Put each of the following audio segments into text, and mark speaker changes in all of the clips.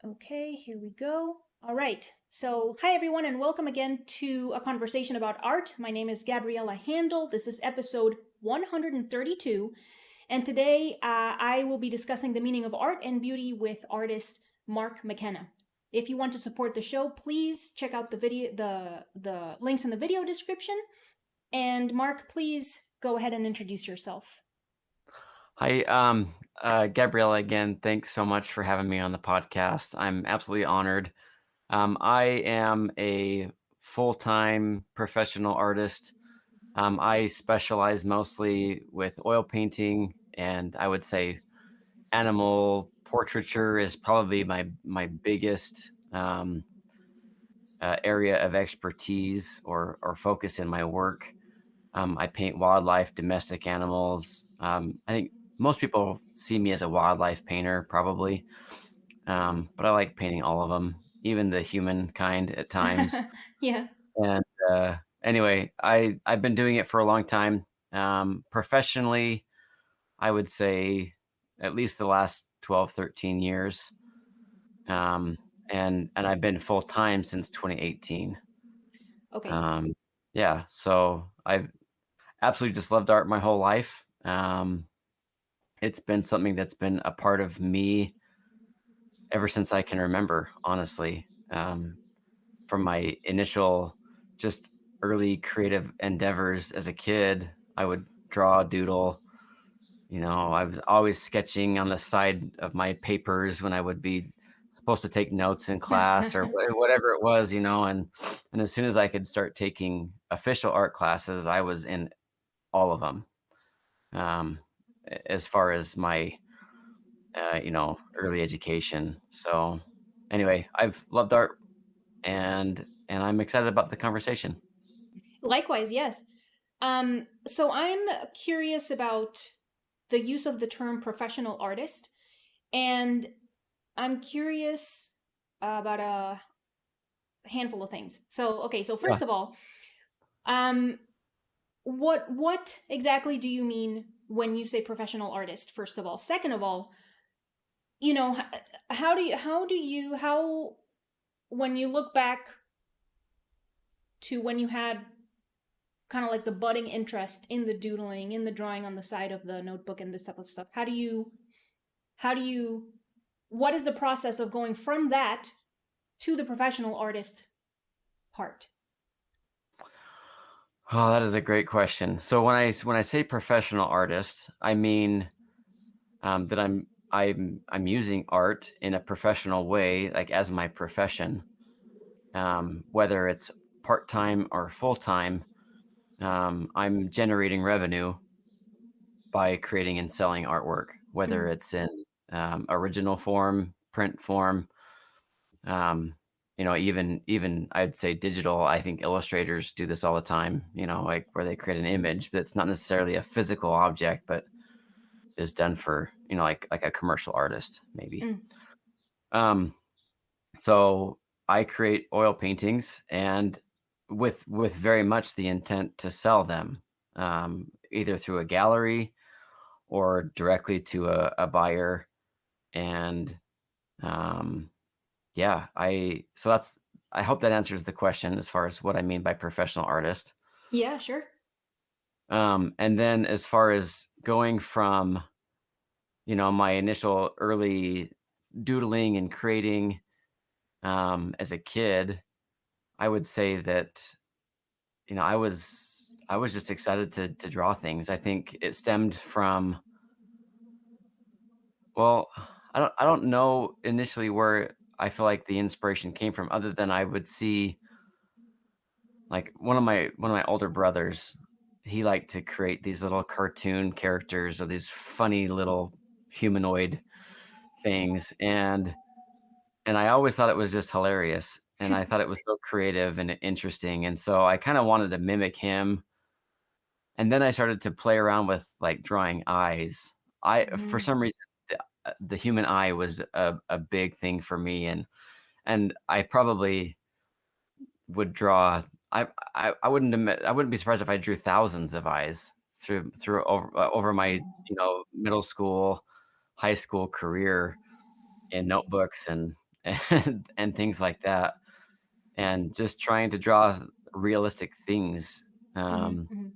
Speaker 1: Okay, here we go. All right. So, hi everyone, and welcome again to a conversation about art. My name is Gabriela Handal. This is episode 132. And today I will be discussing the meaning of art and beauty with artist Mark Mckenna. If you want to support the show, please check out the links in the video description. And Mark, please go ahead and introduce yourself.
Speaker 2: Hi, Gabriela again. Thanks so much for having me on the podcast. I'm absolutely honored. I am a full-time professional artist. I specialize mostly with oil painting, and I would say animal portraiture is probably my biggest area of expertise or focus in my work. I paint wildlife, domestic animals. I think most people see me as a wildlife painter, probably, but I like painting all of them, even the human kind at times.
Speaker 1: Yeah.
Speaker 2: And anyway, I've been doing it for a long time. Professionally, I would say at least the last 12, 13 years. Um, and I've been full time since 2018.
Speaker 1: Okay.
Speaker 2: Um, yeah, so I've absolutely just loved art my whole life. It's been something that's been a part of me ever since I can remember, honestly. From my initial, just early creative endeavors as a kid, I would draw, doodle. I was always sketching on the side of my papers when I would be supposed to take notes in class or whatever it was, and as soon as I could start taking official art classes, I was in all of them. Um, as far as my early education. So anyway, I've loved art and I'm excited about the conversation.
Speaker 1: Likewise, yes. So I'm curious about the use of the term professional artist, and I'm curious about a handful of things. So
Speaker 2: Yeah.
Speaker 1: first of all, um, what exactly do you mean when you say professional artist? First of all, second of all, how when you look back to when you had kind of like the budding interest in the doodling, in the drawing on the side of the notebook and this type of stuff. How do you what is the process of going from that to the professional artist part?
Speaker 2: Oh, that is a great question. So when I say professional artist, I mean that I'm using art in a professional way, like as my profession, whether it's part time or full time. I'm generating revenue by creating and selling artwork, whether
Speaker 1: Mm.
Speaker 2: it's in original form, print form, even I'd say digital. I think illustrators do this all the time, like where they create an image, but it's not necessarily a physical object, but is done for, like a commercial artist, maybe.
Speaker 1: Mm.
Speaker 2: Um, so I create oil paintings and with very much the intent to sell them, either through a gallery or directly to a buyer. And um, yeah, I hope that answers the question as far as what I mean by professional artist.
Speaker 1: Yeah, sure.
Speaker 2: And then as far as going from, my initial early doodling and creating as a kid, I would say that, I was just excited to draw things. I think it stemmed from, well, I don't know initially where I feel like the inspiration came from, other than I would see, like, one of my older brothers, he liked to create these little cartoon characters or these funny little humanoid things, and I always thought it was just hilarious, and I thought it was so creative and interesting, and so I kinda wanted to mimic him, and then I started to play around with, like, drawing eyes. For
Speaker 1: Mm.
Speaker 2: some reason, the human eye was a big thing for me, and I probably would draw. I wouldn't be surprised if I drew thousands of eyes through over my, middle school, high school career in notebooks, and and things like that, and just trying to draw realistic things.
Speaker 1: Hmm.
Speaker 2: Um,
Speaker 1: Hmm.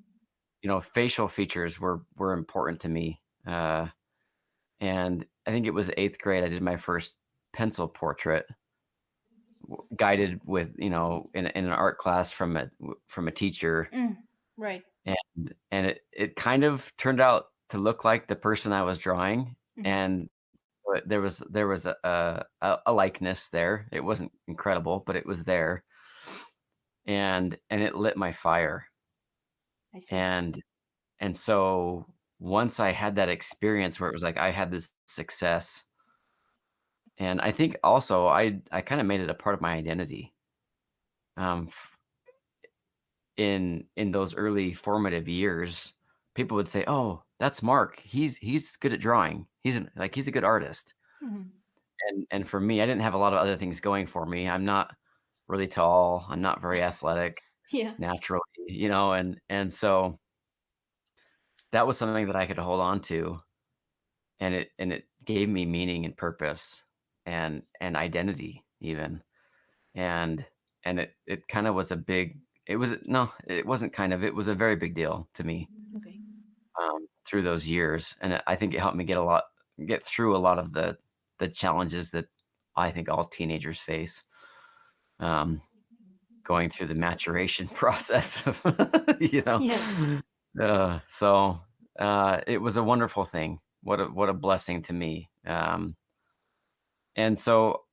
Speaker 2: Facial features were important to me, and I think it was 8th grade, I did my first pencil portrait, guided with, in an art class from a teacher,
Speaker 1: Mm. Right.
Speaker 2: and it kind of turned out to look like the person I was drawing,
Speaker 1: Hmm.
Speaker 2: and but there was a likeness there. It wasn't incredible, but it was there, and it lit my fire,
Speaker 1: I see.
Speaker 2: and so once I had that experience where it was like I had this success, and I think also I kinda made it a part of my identity, f in those early formative years, people would say, "Oh, that's Mark. He's good at drawing. He's a good artist."
Speaker 1: Hmm.
Speaker 2: And for me, I didn't have a lot of other things going for me. I'm not really tall. I'm not very athletic
Speaker 1: Yeah.
Speaker 2: naturally, and so that was something that I could hold on to, and it gave me meaning and purpose and identity even. And it kind of was a big it was no, it wasn't kind of, it was a very big deal to me,
Speaker 1: Okay.
Speaker 2: through those years, and I think it helped me get through a lot of the challenges that I think all teenagers face. Um, Going through the maturation process of, you know?
Speaker 1: Yes.
Speaker 2: So, it was a wonderful thing. What a blessing to me. And so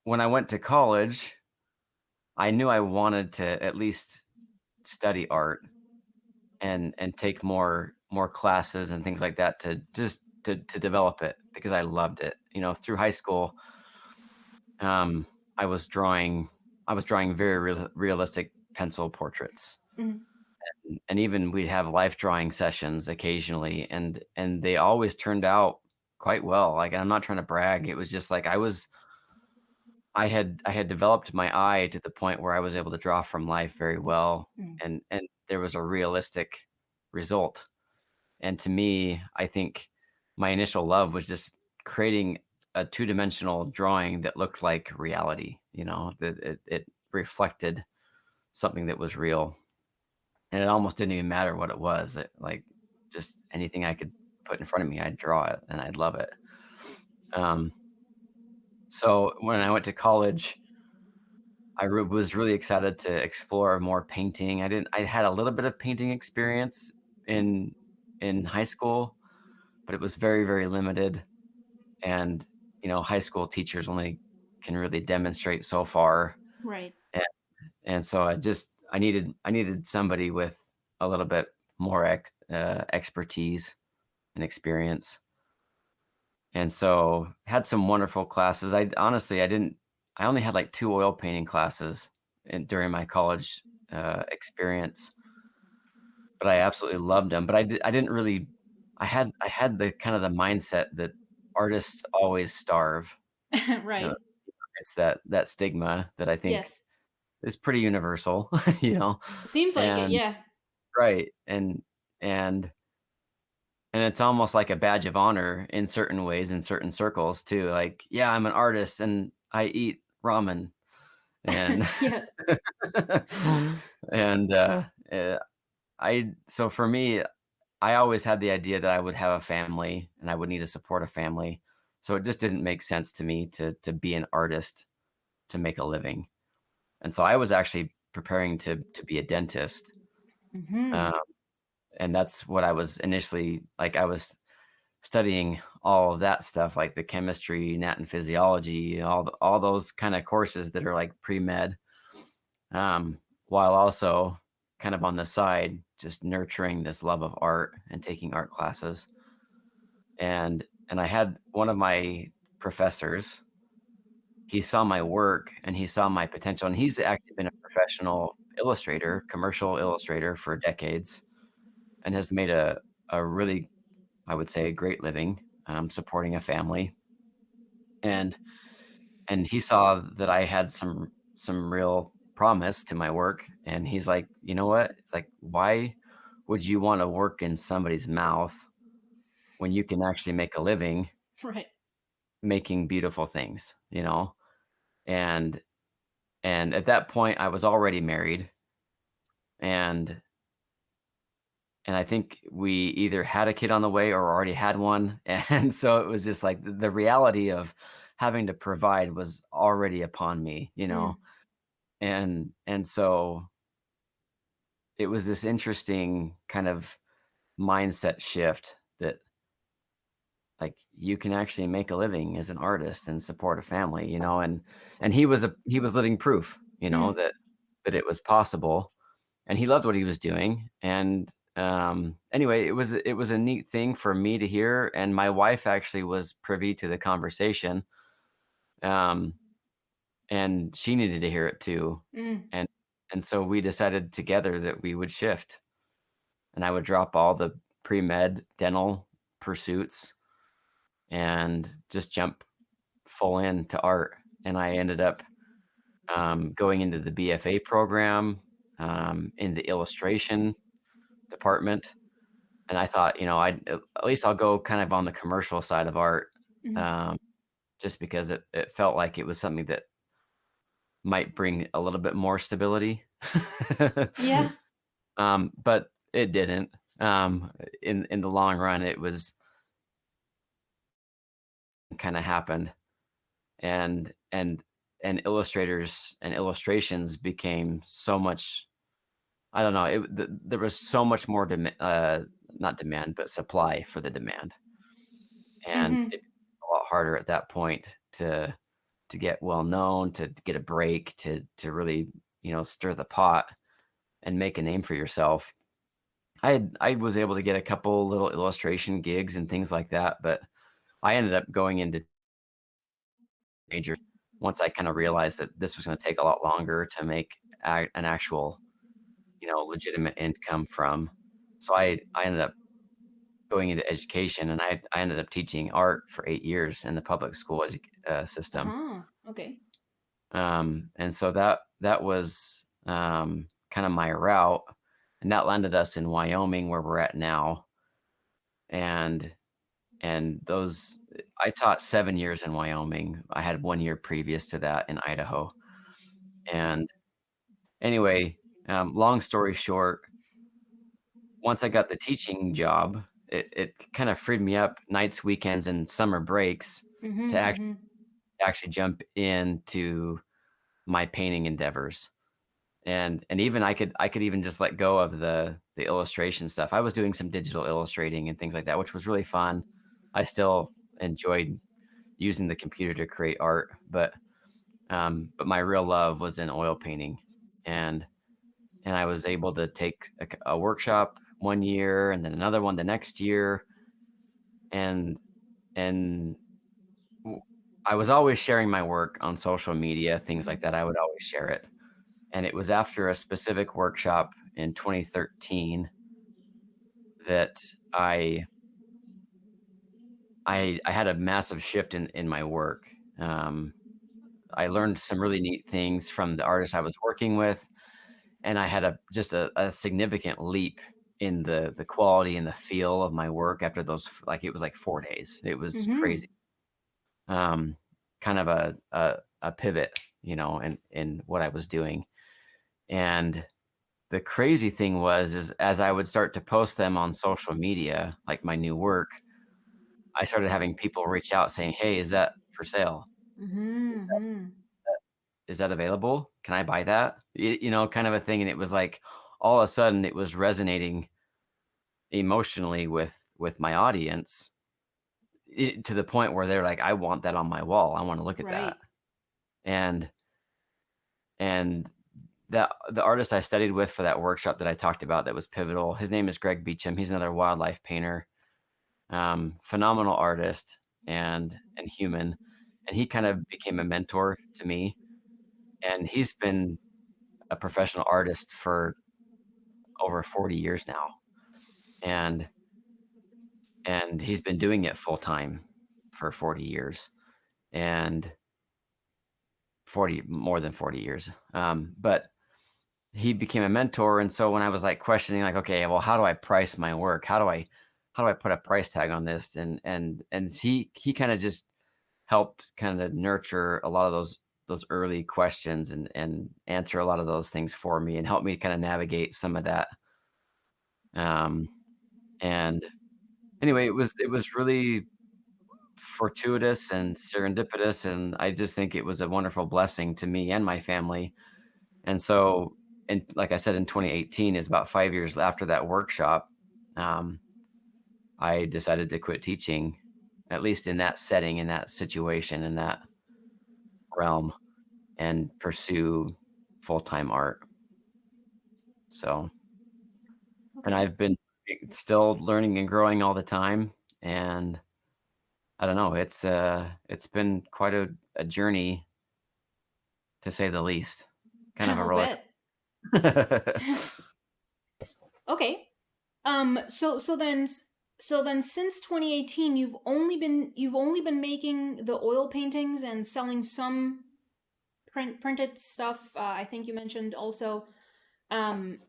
Speaker 2: when I went to college, I knew I wanted to at least study art and take more classes and things like that to just to develop it because I loved it. Through high school, um, I was drawing I was drawing very realistic pencil portraits.
Speaker 1: Hmm.
Speaker 2: And even we'd have life drawing sessions occasionally, and they always turned out quite well. Like, I'm not trying to brag, it was just like I had developed my eye to the point where I was able to draw from life very well,
Speaker 1: Hmm.
Speaker 2: and there was a realistic result. And to me, I think my initial love was just creating a two-dimensional drawing that looked like reality, that it reflected something that was real. And it almost didn't even matter what it was. Just anything I could put in front of me, I'd draw it and I'd love it. Um, so when I went to college, was really excited to explore more painting. I had a little bit of painting experience in high school, but it was very, very limited. And, high school teachers only can really demonstrate so far.
Speaker 1: Right.
Speaker 2: And, and so I needed somebody with a little bit more expertise and experience. And so had some wonderful classes. I only had like 2 oil painting classes during my college experience, but I absolutely loved them. But I didn't really I had the kind of the mindset that artists always starve. You know,
Speaker 1: Right.
Speaker 2: it's that stigma that I think
Speaker 1: Yes.
Speaker 2: is pretty universal, you know.
Speaker 1: Seems like it.
Speaker 2: And
Speaker 1: Yeah.
Speaker 2: right. And it's almost like a badge of honor in certain ways, in certain circles too, like, "Yeah, I'm an artist and I eat ramen," and
Speaker 1: Yes.
Speaker 2: and, eh, I so for me, I always had the idea that I would have a family and I would need to support a family, so it just didn't make sense to me to be an artist to make a living, and so I was actually preparing to be a dentist,
Speaker 1: Hmm.
Speaker 2: um, and that's what I was initially like, I was studying all of that stuff, like the chemistry, nat and physiology, all those kinda courses that are like pre-med, while also kind of on the side, just nurturing this love of art and taking art classes. And I had one of my professors, he saw my work and he saw my potential, and he's actually been a professional illustrator, commercial illustrator for decades, and has made a really, I would say, a great living, supporting a family. And he saw that I had some real promise to my work, and he's like, "You know what?" It's like, "Why would you wanna work in somebody's mouth when you can actually make a living
Speaker 1: Right.
Speaker 2: making beautiful things, and and at that point I was already married, and and I think we either had a kid on the way or already had one, and so it was just like the reality of having to provide was already upon me,
Speaker 1: Mm.
Speaker 2: and so it was this interesting kind of mindset shift that, like, you can actually make a living as an artist and support a family, and he was living proof,
Speaker 1: Mm.
Speaker 2: that it was possible, and he loved what he was doing, and, anyway, it was a neat thing for me to hear, and my wife actually was privy to the conversation, um, and she needed to hear it too,
Speaker 1: Mm.
Speaker 2: and so we decided together that we would shift, and I would drop all the pre-med dental pursuits and just jump full into art, and I ended up, going into the BFA program, in the illustration department, and I thought, at least I'll go kind of on the commercial side of art,
Speaker 1: Mm.
Speaker 2: um, just because it felt like it was something that might bring a little bit more stability.
Speaker 1: Yeah.
Speaker 2: But it didn't. In the long run, it was kinda happened, and and illustrators and illustrations became so much. I don't know, there was so much more not demand, but supply for the demand, and
Speaker 1: Mm-hmm.
Speaker 2: it a lot harder at that point to get well known, to get a break, to really, stir the pot and make a name for yourself. I was able to get a couple little illustration gigs and things like that, but I ended up going into major once I kinda realized that this was gonna take a lot longer to make an actual, legitimate income from. So I ended up going into education, and I ended up teaching art for 8 years in the public school system.
Speaker 1: Uh-huh. Okay.
Speaker 2: And so that was, kinda my route, and that landed us in Wyoming where we're at now, and those I taught 7 years in Wyoming. I had 1 year previous to that in Idaho, and anyway, long story short, once I got the teaching job, it kinda freed me up nights, weekends, and summer breaks to
Speaker 1: Mm-hmm. Mm-hmm.
Speaker 2: actually jump into my painting endeavors. And even I could even just let go of the illustration stuff. I was doing some digital illustrating and things like that, which was really fun. I still enjoyed using the computer to create art, but my real love was in oil painting, and I was able to take a workshop 1 year and then another one the next year, and and w I was always sharing my work on social media, things like that. I would always share it, and it was after a specific workshop in 2013 that I I had a massive shift in my work. Um, I learned some really neat things from the artists I was working with, and I had a significant leap in the quality and the feel of my work after like, it was like 4 days. It was
Speaker 1: Mm-hmm.
Speaker 2: crazy. Um, kind of a pivot, in what I was doing, and the crazy thing is as I would start to post them on social media, like my new work, I started having people reach out saying, "Hey, is that for sale? Is that
Speaker 1: Mm-hmm.
Speaker 2: is that available? Can I buy that?" Kind of a thing, and it was like, all of a sudden, it was resonating emotionally with my audience, to the point where they're like, "I want that on my wall. I wanna look at that."
Speaker 1: Right.
Speaker 2: And and the artist I studied with for that workshop that I talked about that was pivotal, his name is Greg Beecham. He's another wildlife painter, phenomenal artist and human, and he kind of became a mentor to me, and he's been a professional artist for over 40 years now, and he's been doing it full time for 40 years, and 40 more than 40 years, but he became a mentor, and so when I was, like, questioning, like, "Okay, well, how do I price my work? How do I put a price tag on this?" And he kinda just helped kind of nurture a lot of those early questions and answer a lot of those things for me and help me kind of navigate some of that. Um, and anyway, it was really fortuitous and serendipitous, and I just think it was a wonderful blessing to me and my family. And so, and like I said, in 2018 is about 5 years after that workshop. Um, I decided to quit teaching, at least in that setting, in that situation, in that realm, and pursue full-time art. So, and
Speaker 1: Okay.
Speaker 2: I've been still learning and growing all the time, and I don't know, it's been quite a journey to say the least. Kind of a
Speaker 1: I'll
Speaker 2: roller
Speaker 1: bet.
Speaker 2: coaster.
Speaker 1: Okay. So then since 2018 you've only been making the oil paintings and selling some printed stuff. I think you mentioned also. Um,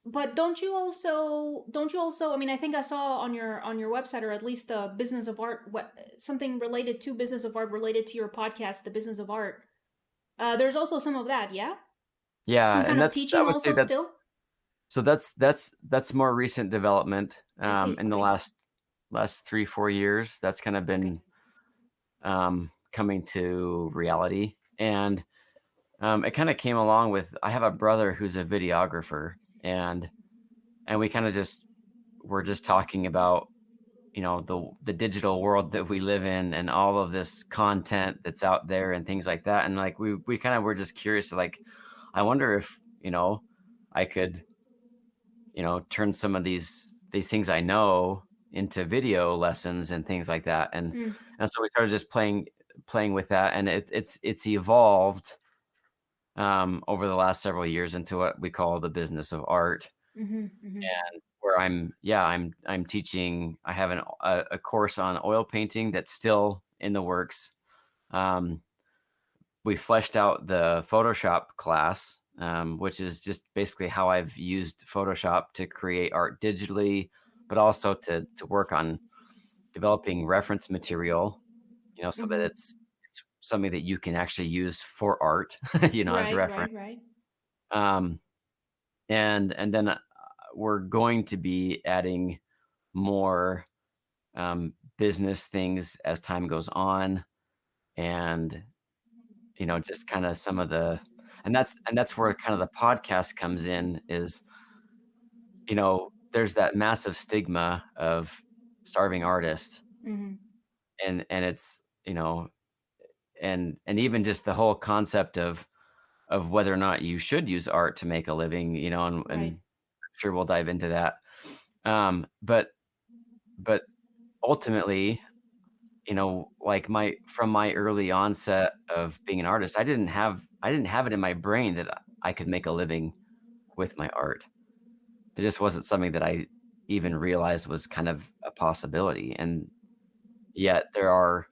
Speaker 1: but don't you also, I mean, I think I saw on your website, or at least the business of art, something related to business of art related to your podcast, the business of art. There's also some of that, yeah?
Speaker 2: Yeah,
Speaker 1: Some kind
Speaker 2: and
Speaker 1: of
Speaker 2: that's I
Speaker 1: teaching
Speaker 2: would say
Speaker 1: also
Speaker 2: that's
Speaker 1: still?
Speaker 2: so that's more recent development,
Speaker 1: I see.
Speaker 2: in the
Speaker 1: Okay.
Speaker 2: last 3, 4 years. That's kinda
Speaker 1: Okay.
Speaker 2: been, coming to reality, and, it kinda came along with I have a brother who's a videographer, and we kinda just were just talking about, the digital world that we live in and all of this content that's out there and things like that, and, like, we kinda were just curious, like, I wonder if, I could, turn some of these things I know into video lessons and things like that,
Speaker 1: Mm,
Speaker 2: and so we started just playing with that, and it's evolved, over the last several years into what we call the business of art,
Speaker 1: mhm, mhm.
Speaker 2: where I'm teaching. I have a course on oil painting that's still in the works. Um, we fleshed out the Photoshop class, which is just basically how I've used Photoshop to create art digitally, but also to work on developing reference material, so that
Speaker 1: Mhm.
Speaker 2: it's something that you can actually use for art, as
Speaker 1: Right,
Speaker 2: reference.
Speaker 1: right, right.
Speaker 2: Um, and then we're going to be adding more business things as time goes on, and just kind of some of the and that's where kind of the podcast comes in is, there's that massive stigma of starving artist,
Speaker 1: Mhm.
Speaker 2: and it's, and even just the whole concept of whether or not you should use art to make a living, and
Speaker 1: Right.
Speaker 2: I'm sure we'll dive into that. But ultimately, like my early onset of being an artist, I didn't have it in my brain that I could make a living with my art. It just wasn't something that I even realized was kind of a possibility, and yet there are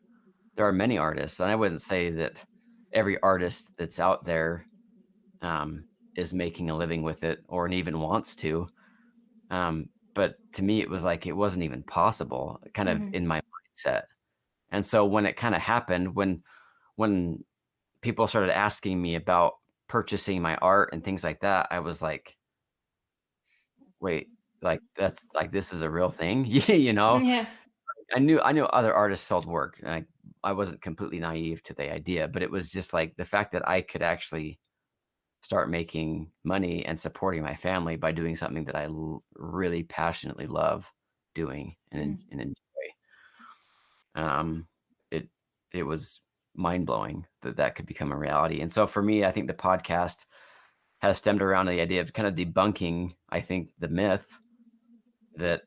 Speaker 2: many artists, and I wouldn't say that every artist that's out there, um, is making a living with it or even wants to, but to me, it was like it wasn't even possible, kind of
Speaker 1: Mhm.
Speaker 2: in my mindset, and so when it kinda happened, when people started asking me about purchasing my art and things like that, I was like, "Wait, like, that's like, this is a real thing?" You know?
Speaker 1: Yeah.
Speaker 2: I knew other artists sold work, and I wasn't completely naive to the idea, but it was just, like, the fact that I could actually start making money and supporting my family by doing something that I really passionately love doing
Speaker 1: Mm.
Speaker 2: and enjoy. Um, it it was mind-blowing that that could become a reality, and so for me, I think the podcast has stemmed around the idea of kind of debunking, I think, the myth that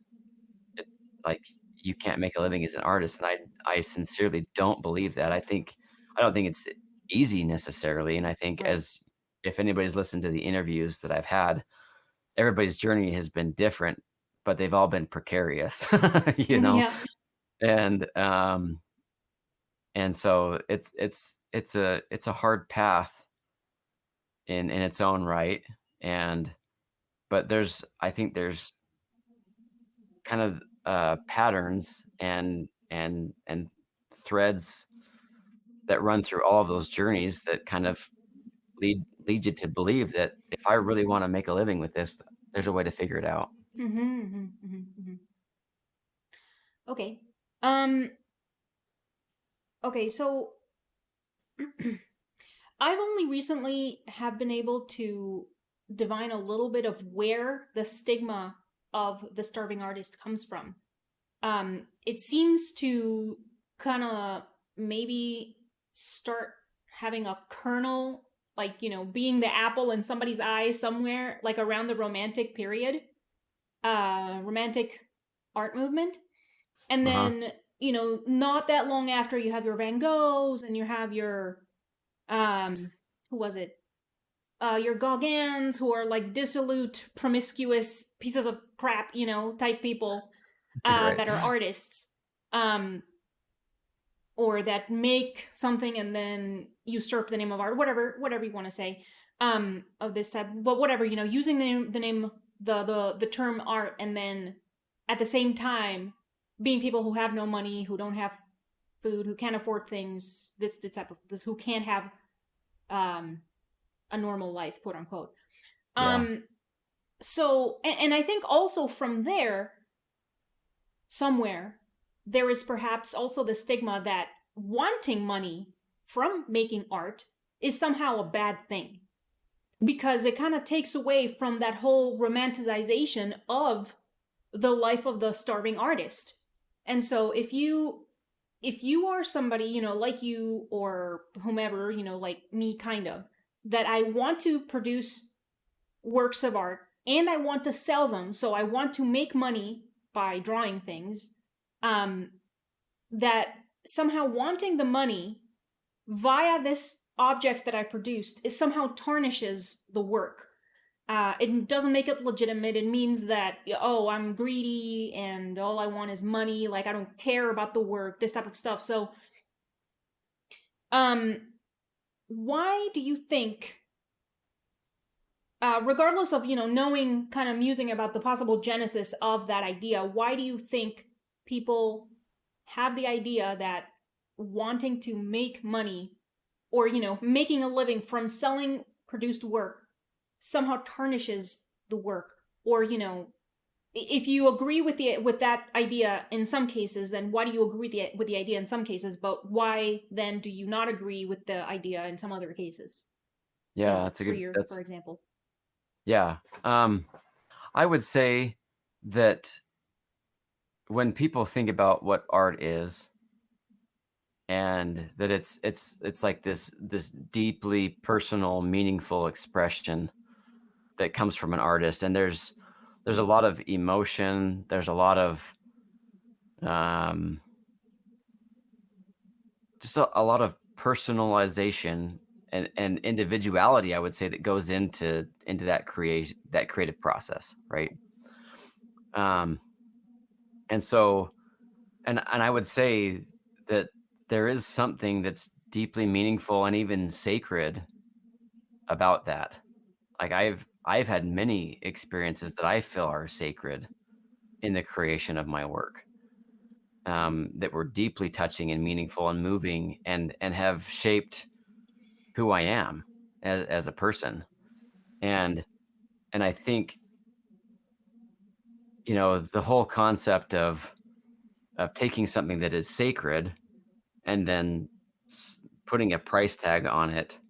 Speaker 2: it's like you can't make a living as an artist, and I sincerely don't believe that. I don't think it's easy necessarily, and I think
Speaker 1: Right.
Speaker 2: as if anybody's listened to the interviews that I've had, everybody's journey has been different, but they've all been precarious, you know?
Speaker 1: Yeah.
Speaker 2: And, and so it's a hard path in its own right, and but I think there's kind of, patterns and threads that run through all of those journeys that kind of lead you to believe that if I really wanna make a living with this, there's a way to figure it out.
Speaker 1: Mm-hmm, mm-hmm, mm-hmm, mm-hmm. Okay. Um, okay, so I've only recently have been able to divine a little bit of where the stigma of the starving artist comes from. It seems to kind of maybe start having a kernel, like, being the apple in somebody's eye somewhere, like around the romantic period, romantic art movement. And
Speaker 2: Uh-huh.
Speaker 1: then, not that long after, you have your Van Goghs and you have your, who was it? Your Gauguins, who are like dissolute, promiscuous pieces of crap, type people,
Speaker 2: Right.
Speaker 1: that are artists, um, or that make something and then usurp the name of art, whatever you want to say, of this type. But whatever, using the term art, and then at the same time being people who have no money, who don't have food, who can't afford things, this type of this, who can't have um a normal life, quote unquote.
Speaker 2: Yeah.
Speaker 1: Um, so, and I think also from there, somewhere, there is perhaps also the stigma that wanting money from making art is somehow a bad thing, because it kind of takes away from that whole romanticization of the life of the starving artist. And so if you are somebody, like you or whomever, like me, kind of, that I want to produce works of art and I want to sell them, so I want to make money by drawing things, um, that somehow wanting the money via this object that I produced is somehow tarnishes the work. It doesn't make it legitimate. It means that, oh, I'm greedy and all I want is money. Like, I don't care about the work, this type of stuff. So, um, why do you think, regardless of knowing, kind of musing about the possible genesis of that idea, why do you think people have the idea that wanting to make money, or making a living from selling produced work, somehow tarnishes the work? Or if you agree with that idea in some cases, then why do you agree with the idea in some cases, but why then do you not agree with the idea in some other cases,
Speaker 2: Yeah, that's a good
Speaker 1: for
Speaker 2: that's
Speaker 1: example?
Speaker 2: yeah. I would say that when people think about what art is, and that it's like this deeply personal, meaningful expression that comes from an artist, and there's a lot of emotion, there's a lot of um, just a lot of personalization and individuality, I would say, that goes into that creative process, right? Um, and so and I would say that there is something that's deeply meaningful and even sacred about that. Like, I've had many experiences that I feel are sacred in the creation of my work, that were deeply touching and meaningful and moving and have shaped who I am as a person. And and I think, the whole concept of taking something that is sacred and then putting a price tag on it,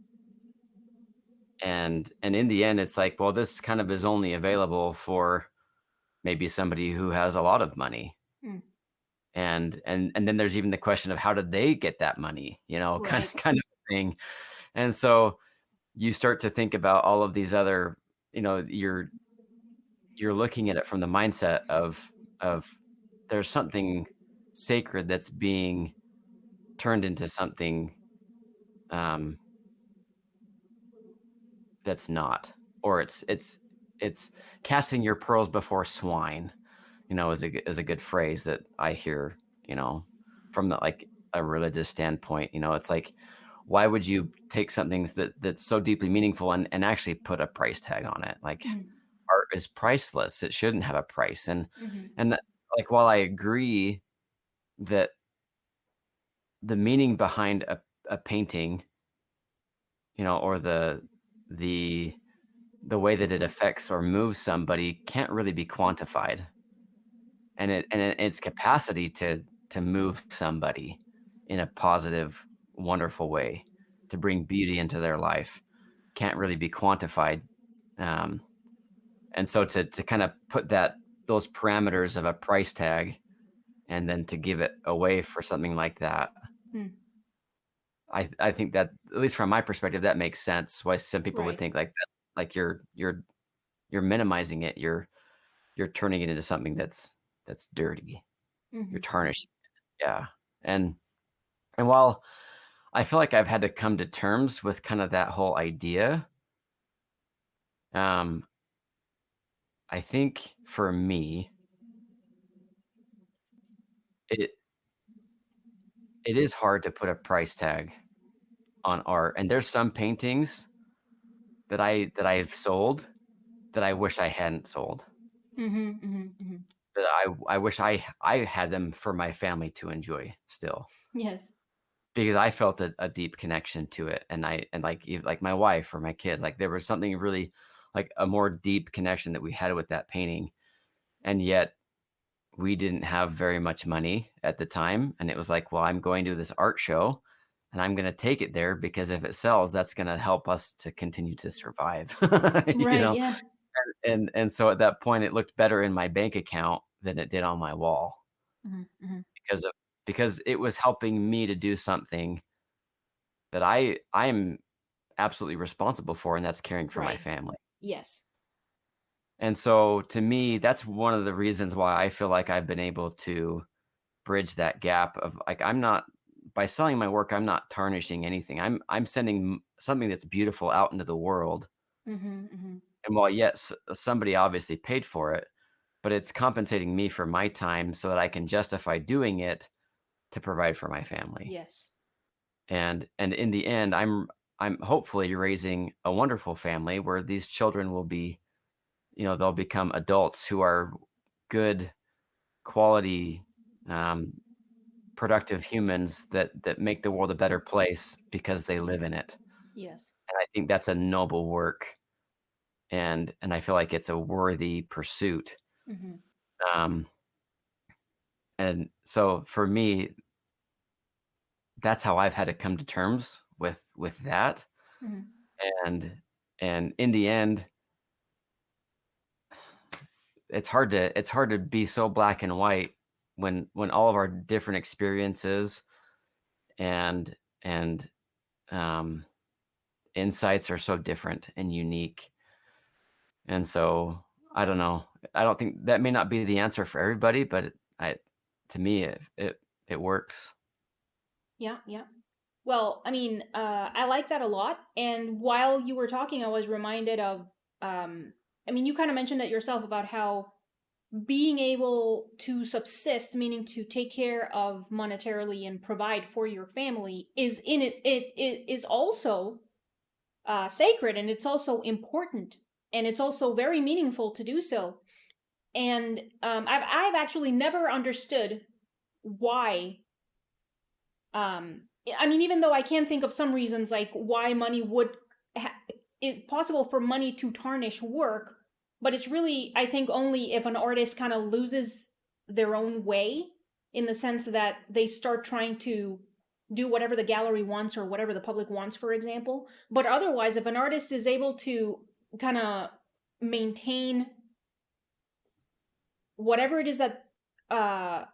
Speaker 2: and in the end, it's like, well, this kind of is only available for maybe somebody who has a lot of money.
Speaker 1: Mm,
Speaker 2: And then there's even the question of how did they get that money, kind
Speaker 1: right.
Speaker 2: of kind of thing. And so you start to think about all of these other, you're looking at it from the mindset of there's something sacred that's being turned into something, um, that's not, or it's casting your pearls before swine, is a good phrase that I hear, from like a religious standpoint. It's like, why would you take something that's so deeply meaningful and actually put a price tag on it? Like,
Speaker 1: Mm,
Speaker 2: art is priceless. It shouldn't have a price. And
Speaker 1: mm-hmm.
Speaker 2: and like, while I agree that the meaning behind a painting, or the the way that it affects or moves somebody can't really be quantified, its capacity to move somebody in a positive, wonderful way, to bring beauty into their life, can't really be quantified. Um, and so to kind of put those parameters of a price tag and then to give it away for something like that,
Speaker 1: Mm,
Speaker 2: I think that, at least from my perspective, that makes sense. Why some people would
Speaker 1: right.
Speaker 2: think like that, like you're minimizing it, you're turning it into something that's dirty. You're
Speaker 1: Hmm.
Speaker 2: tarnishing it. Yeah. And and while I feel like I've had to come to terms with kind of that whole idea, um, I think for me, it it is hard to put a price tag on art. And there's some paintings that I've sold that I wish I hadn't sold.
Speaker 1: Hmm. Hmm. Hmm.
Speaker 2: That I wish I had them for my family to enjoy still,
Speaker 1: Yes.
Speaker 2: because I felt a deep connection to it, and like my wife or my kids, like there was something really, like a more deep connection that we had with that painting, and yet we didn't have very much money at the time, and it was like, well, I'm going to this art show, and I'm gonna take it there because if it sells, that's gonna help us to continue to survive, you
Speaker 1: Right.
Speaker 2: know?
Speaker 1: Yeah.
Speaker 2: And so at that point, it looked better in my bank account than it did on my wall,
Speaker 1: Hmm. Hmm.
Speaker 2: because it was helping me to do something that I'm absolutely responsible for, and that's caring for my
Speaker 1: Right.
Speaker 2: family.
Speaker 1: Yes.
Speaker 2: And so to me, that's one of the reasons why I feel like I've been able to bridge that gap of, like, I'm not, by selling my work, I'm not tarnishing anything. I'm sending something that's beautiful out into the world.
Speaker 1: Hmm. Hmm.
Speaker 2: And while yes, somebody obviously paid for it, but it's compensating me for my time so that I can justify doing it to provide for my family.
Speaker 1: Yes.
Speaker 2: And in the end, I'm hopefully raising a wonderful family where these children will be, they'll become adults who are good quality, um, productive humans that make the world a better place because they live in it.
Speaker 1: Yes.
Speaker 2: And I think that's a noble work, and I feel like it's a worthy pursuit.
Speaker 1: Hmm.
Speaker 2: Um, and so for me, that's how I've had to come to terms with that.
Speaker 1: Hmm.
Speaker 2: And and in the end, it's hard to be so black and white when all of our different experiences and and um, insights are so different and unique. And so I don't know. I don't think that may not be the answer for everybody, but I to me it works.
Speaker 1: Yeah. Yeah. Well, I mean, I like that a lot. And while you were talking, I was reminded of, I mean, you kind of mentioned it yourself about how being able to subsist, meaning to take care of monetarily and provide for your family, is in it. It is also sacred, and it's also important, and it's also very meaningful to do so. And I've actually never understood why. I mean, even though I can think of some reasons like why money would it's possible for money to tarnish work, but it's really, I think, only if an artist kind of loses their own way, in the sense that they start trying to do whatever the gallery wants or whatever the public wants, for example. But otherwise, if an artist is able to kind of maintain whatever it is that uh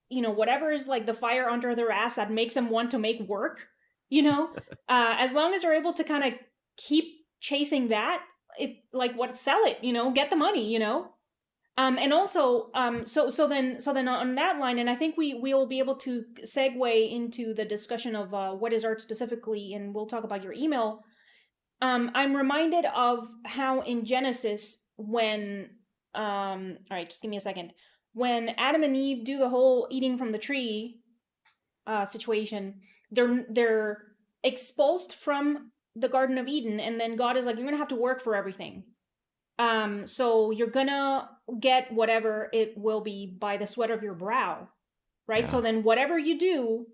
Speaker 1: whatever is like the fire under their ass that makes them want to make work, as long as they're able to kind of keep chasing that, it like what sell it, get the money, and also so then on that line, and I think we'll be able to segue into the discussion of what is art specifically, and we'll talk about your email. I'm reminded of how in Genesis, when all right, just give me a second. When Adam and Eve do the whole eating from the tree situation, they're expulsed from the Garden of Eden, and then God is like, "You're gonna have to work for everything. So you're gonna get whatever it will be by the sweat of your brow." right? So
Speaker 2: Yeah.
Speaker 1: then whatever you do,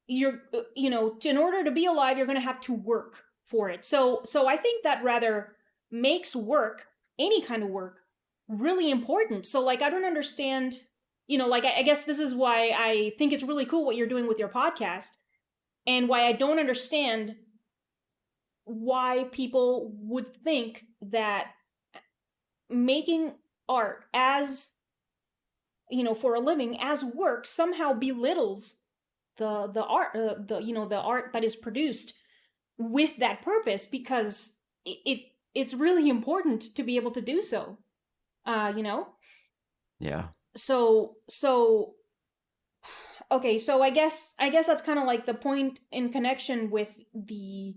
Speaker 1: you're in order to be alive, you're going to have to work for it. So I think that rather makes work, any kind of work, really important. So like I don't understand, like I guess this is why I think it's really cool what you're doing with your podcast, and why I don't understand why people would think that making art as, for a living, as work, somehow belittles the art, the art that is produced with that purpose, because it's really important to be able to do so. uh you know
Speaker 2: Yeah.
Speaker 1: so okay, so I guess that's kind of like the point in connection with the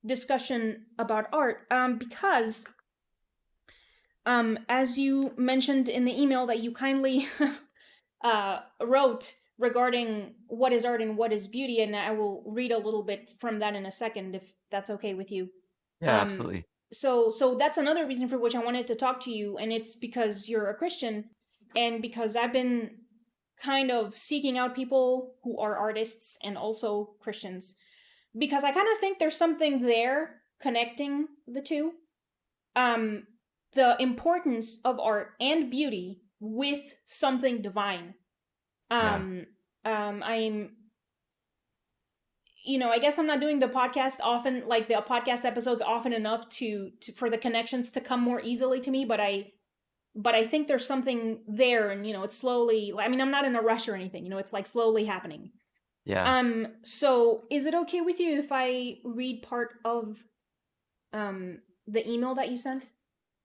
Speaker 1: discussion about art, because as you mentioned in the email that you kindly wrote regarding what is art and what is beauty, and I will read a little bit from that in a second, if that's okay with you.
Speaker 2: Yeah,
Speaker 1: Um,
Speaker 2: absolutely.
Speaker 1: so that's another reason for which I wanted to talk to you, and it's because you're a Christian, and because I've been kind of seeking out people who are artists and also Christians, because I kind of think there's something there connecting the two. Um, the importance of art and beauty with something divine.
Speaker 2: Yeah.
Speaker 1: Um, I'm, I guess I'm not doing the podcast often, like the podcast episodes often enough to for the connections to come more easily to me, but I think there's something there, and it's slowly, I mean, I'm not in a rush or anything, it's like slowly happening.
Speaker 2: Yeah.
Speaker 1: So is it okay with you if I read part of the email that you sent